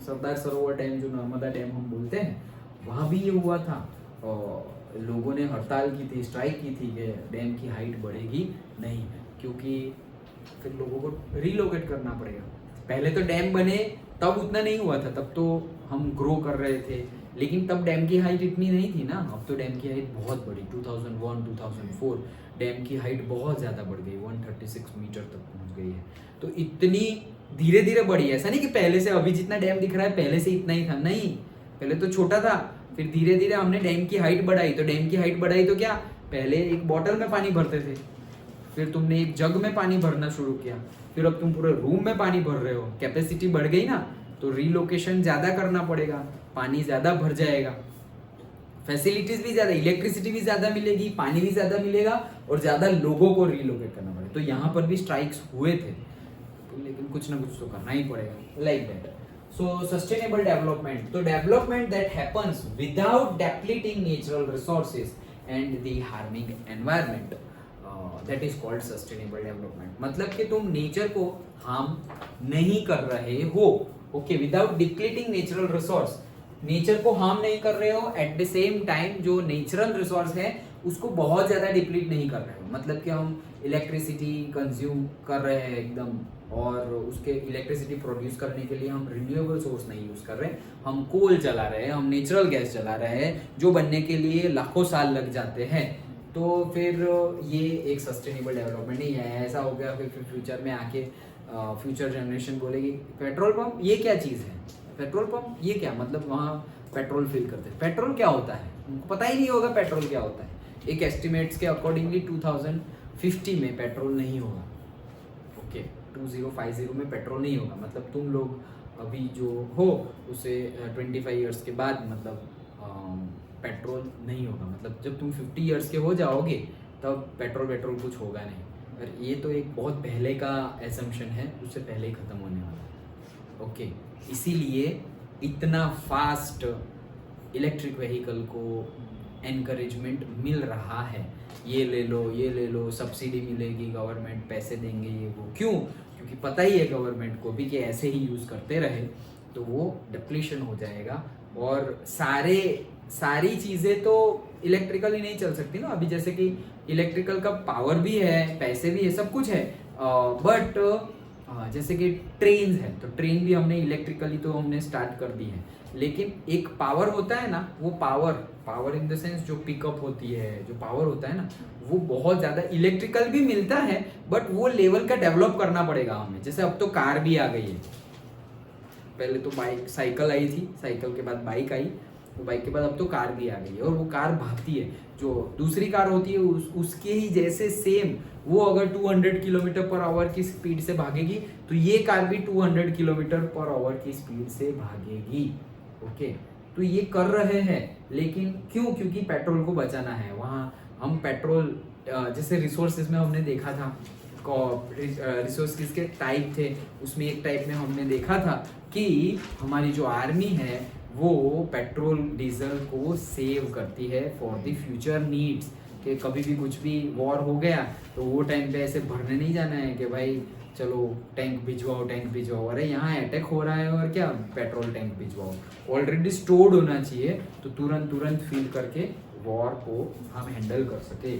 सरदार सरोवर डैम जो नर्मदा डैम हम बोलते हैं, वहाँ भी ये हुआ था। और लोगों ने हड़ताल की थी, स्ट्राइक की थी कि डैम की हाइट बढ़ेगी नहीं, क्योंकि फिर लोगों को रिलोकेट करना पड़ेगा। पहले तो डैम बने तब उतना नहीं हुआ था, तब तो हम ग्रो कर रहे थे, लेकिन तब डैम की हाइट इतनी नहीं थी ना। अब तो डैम की हाइट बहुत बढ़ी, 2001 2004 डैम की हाइट बहुत ज़्यादा बढ़ गई, 136 मीटर तक पहुंच गई है। तो इतनी धीरे धीरे बढ़ी है, ऐसा नहीं कि पहले से अभी जितना डैम दिख रहा है पहले से इतना ही था, नहीं, पहले तो छोटा था, फिर धीरे धीरे हमने डैम की हाइट बढ़ाई। तो डैम की हाइट बढ़ाई तो क्या, पहले एक बॉटल में पानी भरते थे, फिर तुमने एक जग में पानी भरना शुरू किया, फिर अब तुम पूरे रूम में पानी भर रहे हो, कैपेसिटी बढ़ गई ना, तो रीलोकेशन ज्यादा करना पड़ेगा, पानी ज्यादा भर जाएगा, फैसिलिटीज भी ज्यादा, इलेक्ट्रिसिटी भी ज्यादा मिलेगी, पानी भी ज्यादा मिलेगा और ज्यादा लोगों को रीलोकेट करना पड़ेगा। तो यहाँ पर भी स्ट्राइक्स हुए थे, तो लेकिन कुछ ना कुछ तो करना ही पड़ेगा, like that. So sustainable development, तो development that happens without depleting natural resources and the harming environment, that is called sustainable development. मतलब कि तुम नेचर को हार्म नहीं कर रहे हो, okay, without depleting natural resource, nature को हार्म नहीं कर रहे हो, एट द सेम टाइम जो नेचुरल रिसोर्स है उसको बहुत ज्यादा डिप्लीट नहीं कर रहे हो। मतलब कि हम इलेक्ट्रिसिटी कंज्यूम कर रहे हैं एकदम, और उसके इलेक्ट्रिसिटी प्रोड्यूस करने के लिए हम रिन्यूएबल सोर्स नहीं यूज कर रहे, हम कोल चला रहे हैं, हम नेचुरल गैस चला रहे हैं, जो बनने के लिए लाखों साल लग जाते हैं। तो फिर ये एक सस्टेनेबल डेवलपमेंट नहीं है। ऐसा हो गया फिर फ्यूचर में आके फ्यूचर जनरेशन बोलेगी पेट्रोल पंप ये क्या चीज़ है, पेट्रोल पंप ये क्या, मतलब वहाँ पेट्रोल फिल करते हैं। पेट्रोल क्या होता है उनको पता ही नहीं होगा, पेट्रोल क्या होता है। एक एस्टिमेट्स के अकॉर्डिंगली 2050 में पेट्रोल नहीं होगा। ओके 2050 में पेट्रोल नहीं होगा, मतलब तुम लोग अभी जो हो उसे 25 ईयर्स के बाद मतलब पेट्रोल नहीं होगा, मतलब जब तुम 50 ईयर्स के हो जाओगे तब पेट्रोल कुछ होगा नहीं। और ये तो एक बहुत पहले का एसम्पशन है, उससे पहले ही ख़त्म होने वाला है। ओके इसीलिए इतना फास्ट इलेक्ट्रिक व्हीकल को एनकरेजमेंट मिल रहा है। ये ले लो, सब्सिडी मिलेगी, गवर्नमेंट पैसे देंगे, ये वो। क्यों? क्योंकि पता ही है गवर्नमेंट को भी कि ऐसे ही यूज़ करते रहे तो वो डिप्लीशन हो जाएगा। और सारी चीज़ें तो इलेक्ट्रिकल ही नहीं चल सकती ना। अभी जैसे कि इलेक्ट्रिकल का पावर भी है, पैसे भी है, सब कुछ है, बट जैसे कि ट्रेन है तो ट्रेन भी हमने इलेक्ट्रिकली तो हमने स्टार्ट कर दी है, लेकिन एक पावर होता है ना, वो पावर इन द सेंस जो पिकअप होती है, जो पावर होता है ना, वो बहुत ज़्यादा इलेक्ट्रिकल भी मिलता है, बट वो लेवल का डेवलप करना पड़ेगा हमें। जैसे अब तो कार भी आ गई है, पहले तो साइकिल आई थी, साइकिल के बाद बाइक आई, वो बाइक के बाद अब तो कार भी आ गई है। और वो कार भागती है, जो दूसरी कार होती है उसके ही जैसे सेम। वो अगर 200 किलोमीटर पर आवर की स्पीड से भागेगी तो ये कार भी 200 किलोमीटर पर आवर की स्पीड से भागेगी। ओके तो ये कर रहे हैं, लेकिन क्यों? क्योंकि पेट्रोल को बचाना है। वहाँ हम पेट्रोल जैसे रिसोर्सेज में हमने देखा था, रिसोर्स किसके टाइप थे, उसमें एक टाइप में हमने देखा था कि हमारी जो आर्मी है वो पेट्रोल डीजल को सेव करती है फॉर द फ्यूचर नीड्स, कि कभी भी कुछ भी वॉर हो गया तो वो टाइम पे ऐसे भरने नहीं जाना है कि भाई चलो टैंक भिजवाओ, अरे यहाँ अटैक हो रहा है और क्या पेट्रोल टैंक भिजवाओ। ऑलरेडी स्टोर्ड होना चाहिए तो तुरंत फिल करके वॉर को हम हैंडल कर सके।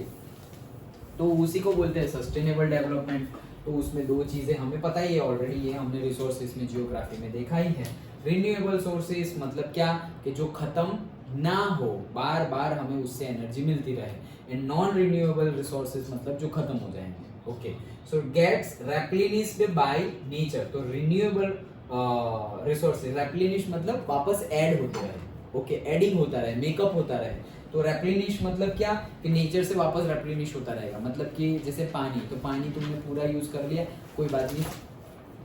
तो उसी को बोलते हैं सस्टेनेबल डेवलपमेंट। तो उसमें दो चीज़ें हमें पता ही है ऑलरेडी, ये हमने रिसोर्सेज में जियोग्राफी में देखा ही है। रिन्यूएबल सोर्सेज मतलब क्या, कि जो खत्म ना हो, बार बार हमें उससे एनर्जी मिलती रहे। एंड नॉन रिन्यूएबल रिसोर्सेज मतलब जो खत्म हो जाएंगे। Okay so gets replenished by nature. तो रिन्यूएबल रिसोर्सेज रेप्लेनिश मतलब वापस ऐड होते रहे। ओके एडिंग होता रहे, मेकअप होता रहे। तो रेप्लेनिश मतलब क्या, कि नेचर से वापस रेप्लेनिश होता रहेगा। मतलब कि जैसे पानी, तो पानी तुमने पूरा यूज कर लिया, कोई बात नहीं,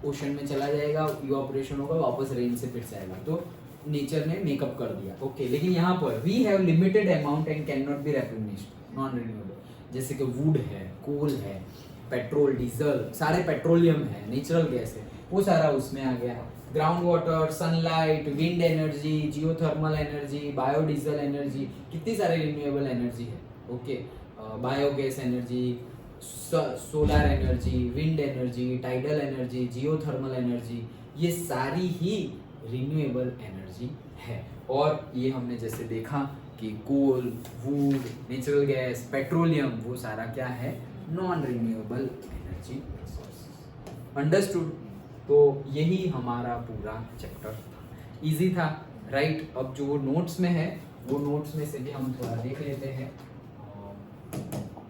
ओशन में चला जाएगा, इवापोरेशन होगा, वापस रेन से फिर से आएगा, तो नेचर ने मेकअप कर दिया। ओके लेकिन यहाँ पर we have limited amount and can not be replenished, non renewable. जैसे कि वुड है, कोल है, पेट्रोल, डीजल, सारे पेट्रोलियम है, नेचुरल गैस है, वो सारा उसमें आ गया। Ground water, sunlight, wind energy, geothermal energy, biodiesel energy, कितनी सारी रिन्यूएबल एनर्जी है। Okay biogas energy, solar energy, wind energy, tidal energy, geothermal energy, ये सारी ही रिन्यूएबल एनर्जी है। और ये हमने जैसे देखा कि कोल, वुड, नेचुरल गैस, पेट्रोलियम, वो सारा क्या है, non renewable energy resources. Understood? तो यही हमारा पूरा चैप्टर था, इजी था, राइट? अब जो नोट्स में है वो नोट्स में से भी हम थोड़ा देख लेते हैं।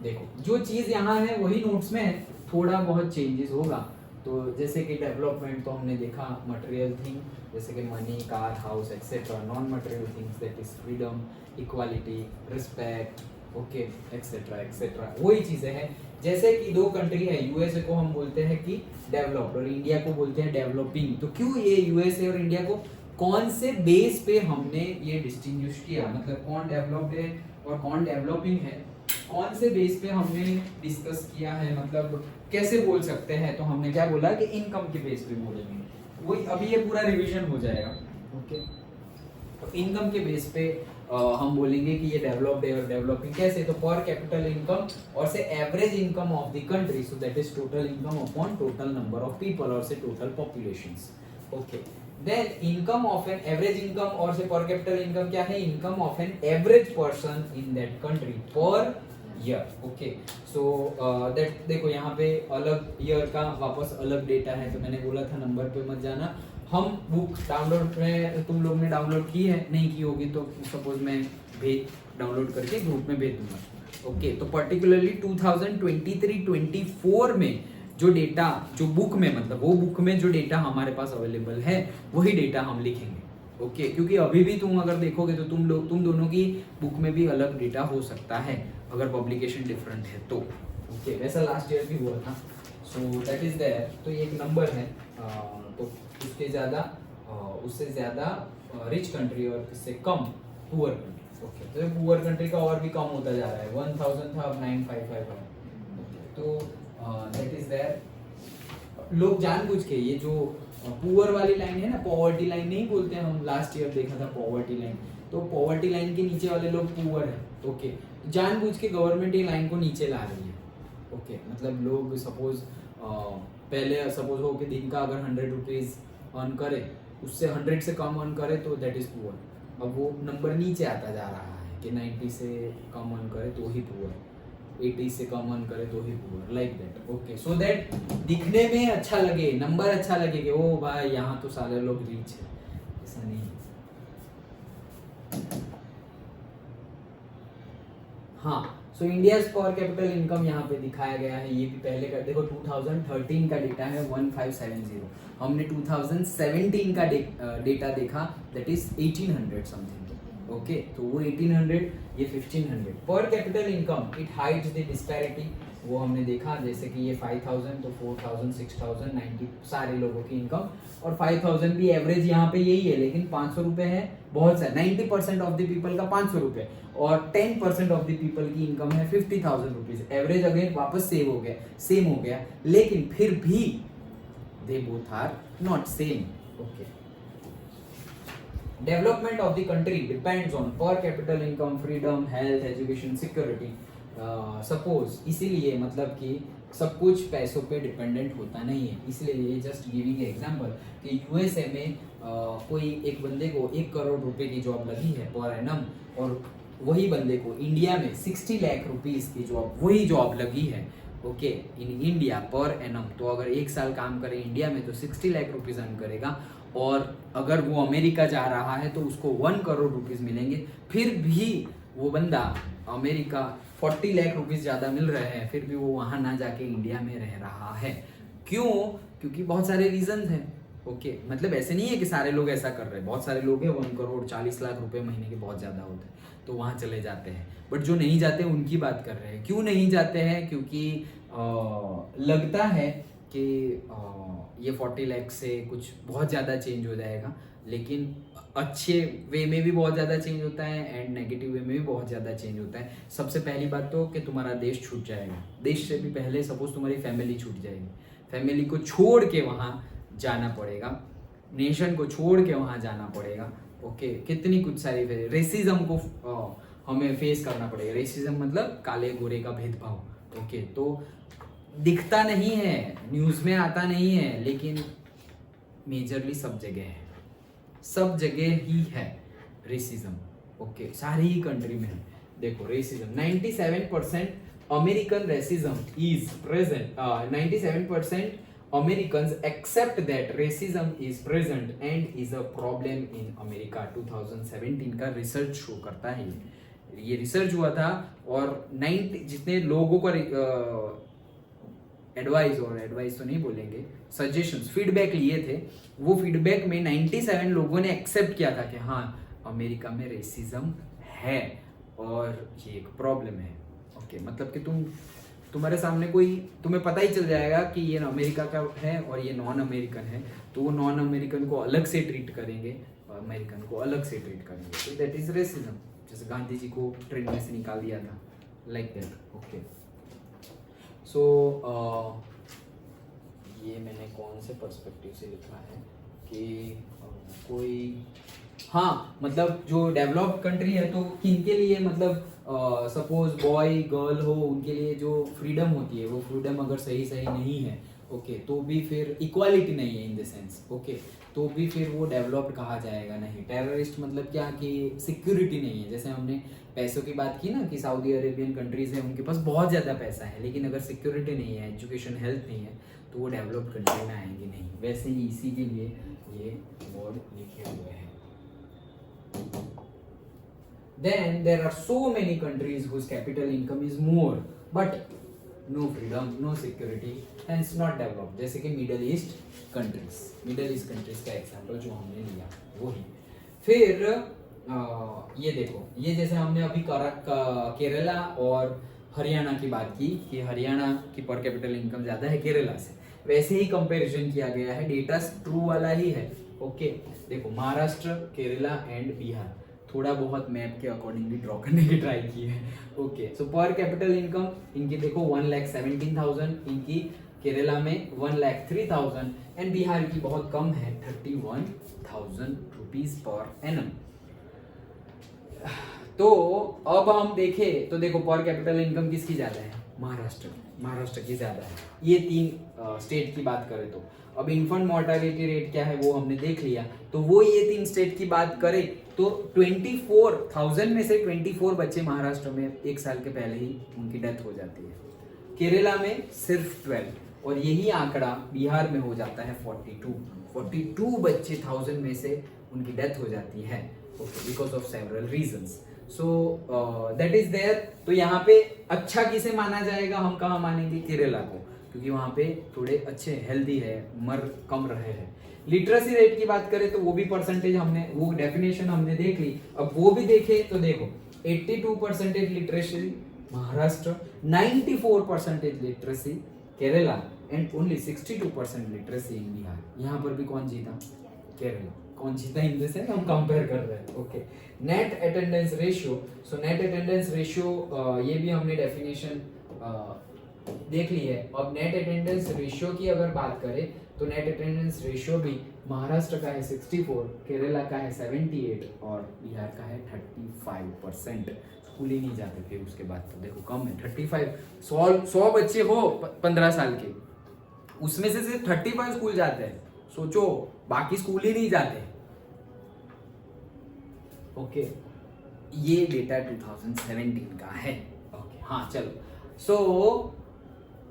देखो जो चीज़ यहाँ है वही नोट्स में है, थोड़ा बहुत चेंजेस होगा। तो जैसे कि डेवलपमेंट तो हमने देखा, मटेरियल थिंग जैसे कि money, car, house etcetera. Non material things that is freedom, equality, respect, okay etcetera etcetera, वही चीज़ें हैं। जैसे कि दो कंट्री है, यूएसए को हम बोलते हैं कि डेवलप्ड और इंडिया को बोलते हैं डेवलपिंग। तो क्यों ये यूएसए और इंडिया को कौन से बेस पे हमने ये डिस्टिंग्विश किया, मतलब कौन डेवलप्ड है और कौन डेवलपिंग है, कौन से बेस पे हमने डिस्कस किया है, मतलब कैसे बोल सकते हैं। तो हमने क्या बोला कि इनकम के बेस पे बोलेंगे, वही अभी ये पूरा रिवीजन हो जाएगा। ओके तो इनकम के बेस पे हम बोलेंगे कि ये डेवलप्ड है और डेवलपिंग कैसे। तो पर कैपिटल इनकम और say average income of the country, so that is total income upon total number of people और say total populations. Okay then income of an average income और से पर कैपिटल इनकम क्या है, income of an average person in that country per year. Okay so that देखो यहाँ पे अलग year का वापस अलग डेटा है, तो मैंने बोला था नंबर पे मत जाना। हम बुक डाउनलोड में, तुम लोग ने डाउनलोड की है, नहीं की होगी तो सपोज मैं डाउनलोड करके ग्रुप में भेज दूंगा। ओके तो पर्टिकुलरली 2023-24 में जो डेटा, जो बुक में, मतलब वो बुक में जो डेटा हमारे पास अवेलेबल है वही डेटा हम लिखेंगे। ओके क्योंकि अभी भी तुम अगर देखोगे तो तुम दोनों की बुक में भी अलग डेटा हो सकता है अगर पब्लिकेशन डिफरेंट है तो। ओके वैसा लास्ट ईयर भी हुआ था। So that is there. तो ये एक नंबर है। तो उससे ज़्यादा रिच कंट्री और इससे कम पुअर कंट्री। ओके तो पुअर कंट्री का और भी कम होता जा रहा है। 1000 था अब 9555 है। तो दैट इज देयर। लोग जानबूझ के ये जो पुअर वाली लाइन है ना, पॉवर्टी लाइन नहीं बोलते हम, लास्ट ईयर देखा था पॉवर्टी लाइन, तो पॉवर्टी लाइन के नीचे वाले लोग पुअर है। ओके जानबूझ के गवर्नमेंट ये लाइन को नीचे ला रही है। ओके मतलब लोग सपोज पहले सपोज हो कि दिन का अगर 100 रुपीज अर्न करे, उससे 100 से कम अर्न करे तो दैट इज पुअर। अब वो नंबर नीचे आता जा रहा है कि 90 से कम अर्न करे तो ही पुअर, 80 से कम अर्न करे तो ही poor, like that. Okay so that दिखने में अच्छा लगे, नंबर अच्छा लगे कि ओ भाई यहाँ तो सारे लोग रिच है, ऐसा नहीं है। हाँ सो इंडिया पर कैपिटल इनकम यहाँ पे दिखाया गया है। ये भी पहले का देखो 2013 का डेटा है 1570। हमने 2017 का डेटा देखा दैट इज 1800 समथिंग। ओके तो वो 1800 ये 1500 per capital income it hides the disparity. वो हमने देखा जैसे कि ये 5000 तो 4000 6000 90 सारे लोगों की इनकम, और 5000 भी एवरेज यहाँ पे यही है, लेकिन 500 रुपए है बहुत सारे। 90% ऑफ द पीपल का 500 रुपए और 10% ऑफ द पीपल की इनकम है 50,000 रुपीज। एवरेज अगेन वापस सेम हो गया, लेकिन फिर भी they both are not same. Okay development of the country depends on पर capital income, freedom, health, education, security. Suppose इसीलिए मतलब कि सब कुछ पैसों पे डिपेंडेंट होता नहीं है। इसलिए जस्ट गिविंग एग्जांपल कि यूएसए में कोई एक बंदे को 1 करोड़ रुपए की जॉब लगी है पर एनम, और वही बंदे को इंडिया में 60 लाख रुपीस की वही जॉब लगी है। Okay in India per annum, तो अगर 1 साल काम करे इंडिया में तो 60 लाख रुपीस अर्न करेगा, और अगर वो अमेरिका जा रहा है तो उसको 1 करोड़ रुपीस मिलेंगे। फिर भी वो बंदा अमेरिका 40 लाख रुपीस ज़्यादा मिल रहे हैं, फिर भी वो वहाँ ना जाके इंडिया में रह रहा है। क्यों? क्योंकि बहुत सारे रीजंस हैं। ओके मतलब ऐसे नहीं है कि सारे लोग ऐसा कर रहे हैं, बहुत सारे लोग हैं 1 करोड़ 40 लाख रुपए महीने के बहुत ज़्यादा होते हैं तो वहाँ चले जाते हैं, बट जो नहीं जाते उनकी बात कर रहे हैं। क्यों नहीं जाते हैं? क्योंकि लगता है कि ये 40 लाख से कुछ बहुत ज़्यादा चेंज हो जाएगा, लेकिन अच्छे वे में भी बहुत ज़्यादा चेंज होता है एंड नेगेटिव वे में भी बहुत ज़्यादा चेंज होता है। सबसे पहली बात तो कि तुम्हारा देश छूट जाएगा। देश से भी पहले सपोज तुम्हारी फैमिली छूट जाएगी, फैमिली को छोड़ के वहाँ जाना पड़ेगा, नेशन को छोड़ के वहाँ जाना पड़ेगा। ओके कितनी कुछ सारी रेसिज्म को हमें फेस करना पड़ेगा। रेसिज्म मतलब काले गोरे का भेदभाव। ओके तो दिखता नहीं है, न्यूज़ में आता नहीं है, लेकिन मेजरली सब जगह है, सब जगह ही है रेसिज्म। ओके सारी ही कंट्री में है। देखो racism 97% American racism is present. 97% Americans accept that racism is present and is a problem in America। 2017 का रिसर्च शो करता है। ये रिसर्च हुआ था और 90 जितने लोगों का एडवाइस तो नहीं बोलेंगे, सजेशंस, फीडबैक लिए थे, वो फीडबैक में 97 लोगों ने एक्सेप्ट किया था कि हाँ अमेरिका में रेसिज्म है और ये एक प्रॉब्लम है। ओके मतलब कि तुम्हारे सामने कोई, तुम्हें पता ही चल जाएगा कि ये अमेरिका का है और ये नॉन अमेरिकन है, तो वो नॉन अमेरिकन को अलग से ट्रीट करेंगे, अमेरिकन को अलग से ट्रीट करेंगे, तो दैट इज रेसिज्म। जैसे गांधी जी को ट्रेन में से निकाल दिया था, लाइक दैट। ओके सो ये मैंने कौन से पर्सपेक्टिव से लिखा है कि कोई, हाँ मतलब जो डेवलप्ड कंट्री है तो किनके लिए, मतलब सपोज बॉय गर्ल हो, उनके लिए जो फ्रीडम होती है वो फ्रीडम अगर सही नहीं है, ओके तो भी फिर इक्वालिटी नहीं है इन द सेंस, ओके तो भी फिर वो डेवलप्ड कहा जाएगा नहीं। टेररिस्ट मतलब क्या कि सिक्योरिटी नहीं है। जैसे हमने पैसों की बात की ना कि सऊदी अरेबियन कंट्रीज है उनके पास बहुत ज़्यादा पैसा है, लेकिन अगर सिक्योरिटी नहीं है, एजुकेशन, हेल्थ नहीं है, तो वो डेवलप्ड कंट्री में आएंगे नहीं। वैसे ही इसी के लिए ये वर्ड लिखे हुए हैं। Then there are so many countries whose capital income is more, but no freedom, no security, hence not developed। जैसे कि मिडल ईस्ट कंट्रीज का एग्जांपल जो हमने लिया वही। फिर ये देखो, ये जैसे हमने अभी केरला और हरियाणा की बात की कि हरियाणा की पर कैपिटल इनकम ज्यादा है केरला से, वैसे ही कंपैरिजन किया गया है, डेटा ट्रू वाला ही है। ओके, देखो महाराष्ट्र, केरला एंड बिहार थोड़ा बहुत मैप के अकॉर्डिंगली ड्रॉ करने की ट्राई की है। ओके, सो पर कैपिटल इनकम इनकी देखो 1,17,000, इनकी केरला में 1,03,000 एंड बिहार की बहुत कम है 31,000 रुपीज पर एनम। तो अब हम देखें तो देखो पर कैपिटल इनकम किसकी ज्यादा है, महाराष्ट्र की ज्यादा है। ये तीन स्टेट की बात करें तो अब इन्फेंट मोर्टालिटी रेट क्या है वो हमने देख लिया, तो वो ये तीन स्टेट की बात करें तो 24,000 में से 24 बच्चे महाराष्ट्र में एक साल के पहले ही उनकी डेथ हो जाती है, केरला में सिर्फ 12, और यही आंकड़ा बिहार में हो जाता है 42 बच्चे 1000 में से उनकी डेथ हो जाती है, okay, because of several reasons. So that is there. तो यहाँ पे अच्छा किसे माना जाएगा, हम कहाँ मानेंगे, केरला को, क्योंकि वहाँ पे थोड़े अच्छे हेल्दी है, मर कम रहे हैं। लिटरेसी रेट की बात करें तो वो भी परसेंटेज हमने, वो डेफिनेशन हमने देख ली, अब वो भी देखे तो देखो 82% literacy Maharashtra, 94% literacy Kerala and only 62% literacy इन बिहार। यहाँ पर भी कौन जीता, केरला। कौन जीता इन द सेंस हम कंपेयर कर रहे हैं। Okay, net attendance ratio, so net attendance ratio ये भी हमने डेफिनेशन देख ली है। अब नेट अटेंडेंस रेशियो की अगर बात करें तो नेट अटेंडेंस रेशियो भी महाराष्ट्र का है 64, केरला का है 78 और बिहार का है 35%। स्कूल ही नहीं जाते फिर उसके बाद तो देखो कम है 35। 100 बच्चे हो 15 साल के, उसमें से सिर्फ 35 स्कूल जाते हैं, सोचो, बाकी स्कूल ही नहीं जाते। ओके, ये डेटा 2017 का है। ओके, हाँ चलो, सो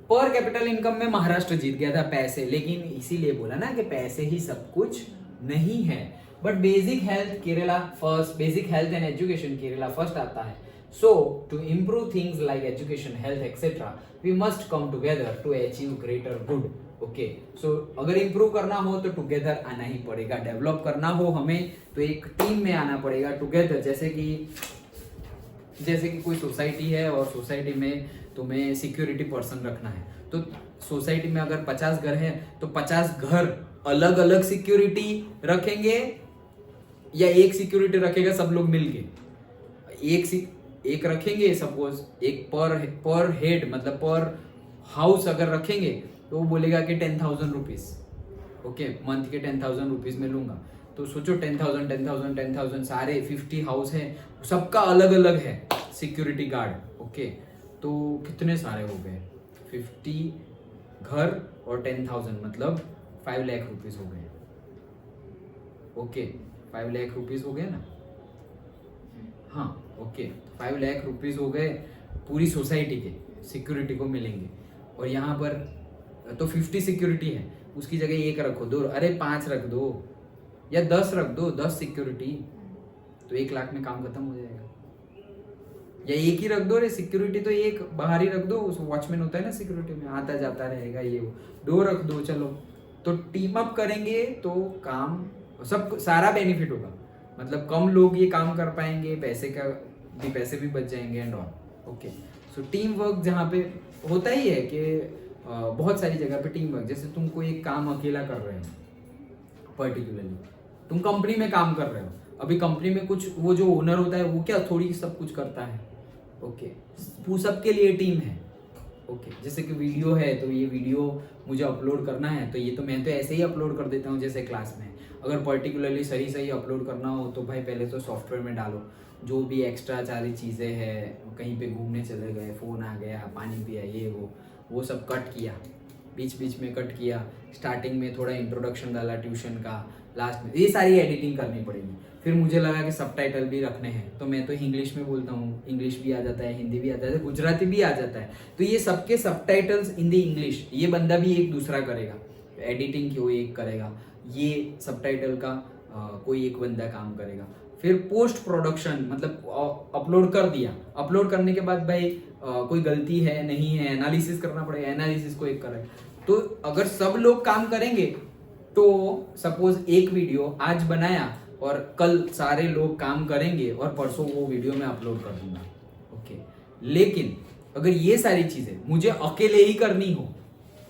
पर कैपिटल इनकम में महाराष्ट्र जीत गया था पैसे, लेकिन इसीलिए बोला ना कि पैसे ही सब कुछ नहीं है। But basic health Kerala first, basic health and education Kerala first आता है। So to improve things like education, health etcetera, we must come together to achieve greater good. Okay, so अगर इम्प्रूव करना हो तो टुगेदर आना ही पड़ेगा, डेवलप करना हो हमें तो एक टीम में आना पड़ेगा टुगेदर। जैसे कि कोई सोसाइटी है और सोसाइटी में तुम्हें सिक्योरिटी पर्सन रखना है, तो सोसाइटी में अगर 50 घर है तो 50 घर अलग अलग सिक्योरिटी रखेंगे या एक सिक्योरिटी रखेगा सब लोग मिलके, एक रखेंगे, सपोज एक पर हेड मतलब पर हाउस अगर रखेंगे तो वो बोलेगा कि 10,000 रुपीज, ओके, मंथ के 10,000 रुपीज में लूंगा। तो सोचो 10,000 सारे 50 हाउस है, सबका अलग अलग है सिक्योरिटी गार्ड। ओके, तो कितने सारे हो गए, 50 घर और 10,000 मतलब 5 लाख रुपीज हो गए। ओके, 5 लाख रुपीज हो गए ना, हाँ, ओके, 5 लाख रुपीज हो गए पूरी सोसाइटी के सिक्योरिटी को मिलेंगे। और यहाँ पर तो 50 सिक्योरिटी है, उसकी जगह एक रखो, 2, अरे 5 रख दो या 10 रख दो, 10 सिक्योरिटी, तो 1 लाख में काम खत्म हो जाएगा। या एक ही रख दो रे सिक्योरिटी, तो एक बाहर ही रख दो, उस वॉचमैन होता है ना सिक्योरिटी में, आता जाता रहेगा, ये वो 2 रख दो, चलो। तो टीम अप करेंगे तो काम सब सारा बेनिफिट होगा, मतलब कम लोग ये काम कर पाएंगे, पैसे भी बच जाएंगे and all. Okay, so team work जहाँ पे होता ही है कि बहुत सारी जगह पे टीम वर्क, जैसे तुम कोई एक काम अकेला कर रहे हो, पर्टिकुलरली तुम कंपनी में काम कर रहे हो, अभी कंपनी में कुछ वो जो ओनर होता है वो क्या थोड़ी सब कुछ करता है। ओके, वो सबके लिए टीम है। ओके, जैसे कि वीडियो है तो ये वीडियो मुझे अपलोड करना है, तो ये तो मैं तो ऐसे ही अपलोड कर देता हूँ जैसे क्लास में। अगर पर्टिकुलरली सही अपलोड करना हो तो भाई पहले तो सॉफ्टवेयर में डालो, जो भी एक्स्ट्रा सारी चीज़ें हैं, कहीं पे घूमने चले गए, फ़ोन आ गया, पानी पिया, ये वो सब कट किया, बीच में कट किया, स्टार्टिंग में थोड़ा इंट्रोडक्शन डाला ट्यूशन का, लास्ट में ये सारी एडिटिंग करनी पड़ेगी। फिर मुझे लगा कि सबटाइटल भी रखने हैं, तो मैं तो इंग्लिश में बोलता हूँ, इंग्लिश भी आ जाता है, हिंदी भी आता है, गुजराती भी आ जाता है, तो ये सबके सबटाइटल्स इन द इंग्लिश ये बंदा भी एक दूसरा करेगा, एडिटिंग की कोई एक करेगा, ये सबटाइटल का कोई एक बंदा काम करेगा। फिर पोस्ट प्रोडक्शन मतलब अपलोड कर दिया, अपलोड करने के बाद भाई कोई गलती है नहीं है एनालिसिस करना पड़ेगा, एनालिसिस को एक करेगा। तो अगर सब लोग काम करेंगे तो सपोज एक वीडियो आज बनाया और कल सारे लोग काम करेंगे और परसों वो वीडियो मैं अपलोड कर दूंगा। ओके, लेकिन अगर ये सारी चीजें मुझे अकेले ही करनी हो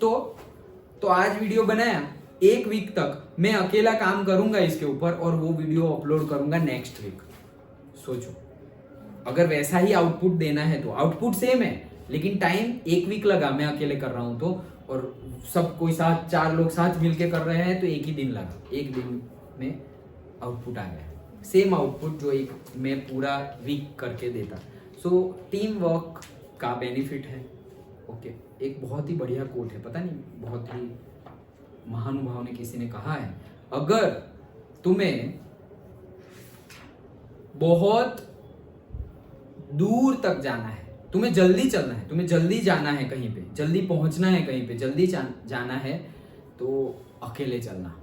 तो आज वीडियो बनाया, 1 वीक तक मैं अकेला काम करूंगा इसके ऊपर और वो वीडियो अपलोड करूंगा नेक्स्ट वीक। सोचो, अगर वैसा ही आउटपुट देना है तो आउटपुट सेम है, लेकिन टाइम 1 वीक लगा मैं अकेले कर रहा हूं तो, और सब कोई साथ 4 लोग साथ मिलके कर रहे हैं तो 1 ही दिन लगा, 1 दिन में आउटपुट आ गया, सेम आउटपुट जो एक मैं पूरा वीक करके देता। सो टीम वर्क का बेनिफिट है। ओके, एक बहुत ही बढ़िया कोट है, पता नहीं बहुत ही महानुभाव ने किसी ने कहा है, अगर तुम्हें बहुत दूर तक जाना है, तुम्हें जल्दी चलना है, तुम्हें जल्दी जाना है कहीं पे, जल्दी पहुंचना है कहीं पे, जल्दी जाना है तो अकेले चलना,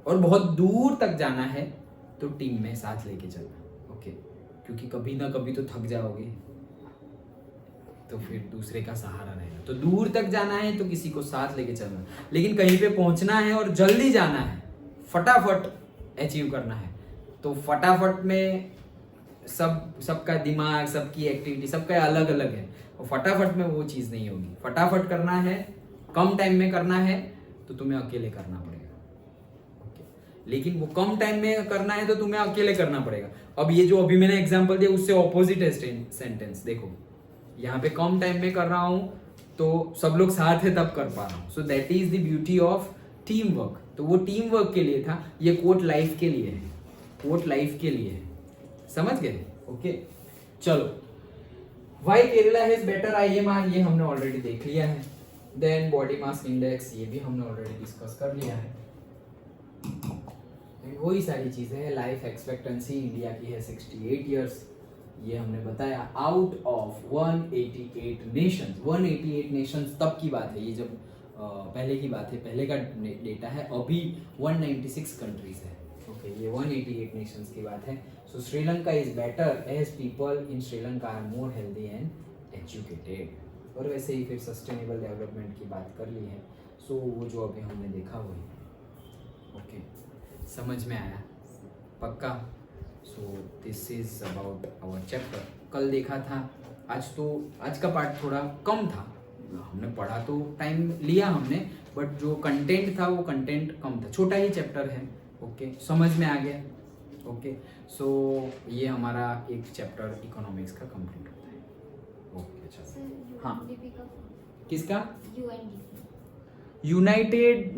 और बहुत दूर तक जाना है तो टीम में साथ लेके चलना। ओके, क्योंकि कभी ना कभी तो थक जाओगे तो फिर दूसरे का सहारा रहेगा। तो दूर तक जाना है तो किसी को साथ लेके चलना, लेकिन कहीं पे पहुंचना है और जल्दी जाना है, फटाफट अचीव करना है, तो फटाफट में सबका दिमाग, सबकी एक्टिविटी, सबका अलग अलग है, और फटाफट में वो चीज़ नहीं होगी। फटाफट करना है, कम टाइम में करना है तो तुम्हें अकेले करना पड़ेगा। ओके, लेकिन वो कम टाइम में करना है तो तुम्हें अकेले करना पड़ेगा। अब ये जो अभी मैंने एग्जांपल दिया उससे ऑपोजिट है सेंटेंस। देखो, यहाँ पे कम टाइम में कर रहा हूँ तो सब लोग साथ है तब कर पा रहा हूँ। सो that is the beauty of team work. तो वो टीम वर्क के लिए था, ये कोट लाइफ के लिए है, कोट लाइफ के लिए है, समझ गए? ओके, चलो, why Kerala has better IMR ये हमने ऑलरेडी देख लिया है। देन बॉडी मास इंडेक्स ये भी हमने ऑलरेडी डिस्कस कर लिया है। वही सारी चीजें हैं। लाइफ एक्सपेक्टेंसी इंडिया की है 68 ईयर्स, ये हमने बताया। आउट ऑफ 188 नेशंस, 188 नेशंस तब की बात है, ये जब पहले की बात है, पहले का डेटा है। अभी 196 कंट्रीज है। ओके, ये 188 नेशंस की बात है। So Sri Lanka is better as people in Sri Lanka are more healthy and educated. और वैसे ही फिर सस्टेनेबल डेवलपमेंट की बात कर ली है। सो वो जो अभी हमने देखा वही। ओके, समझ में आया पक्का? So this is about our chapter. कल देखा था, आज का पार्ट थोड़ा कम था, हमने पढ़ा तो टाइम लिया हमने, बट जो कंटेंट था वो कंटेंट कम था, छोटा ही चैप्टर है। ओके, समझ में आ गया? ओके, सो ये हमारा एक चैप्टर इकोनॉमिक्स का कंप्लीट होता है। ओके, चलो। हाँ, किसका? यूनाइटेड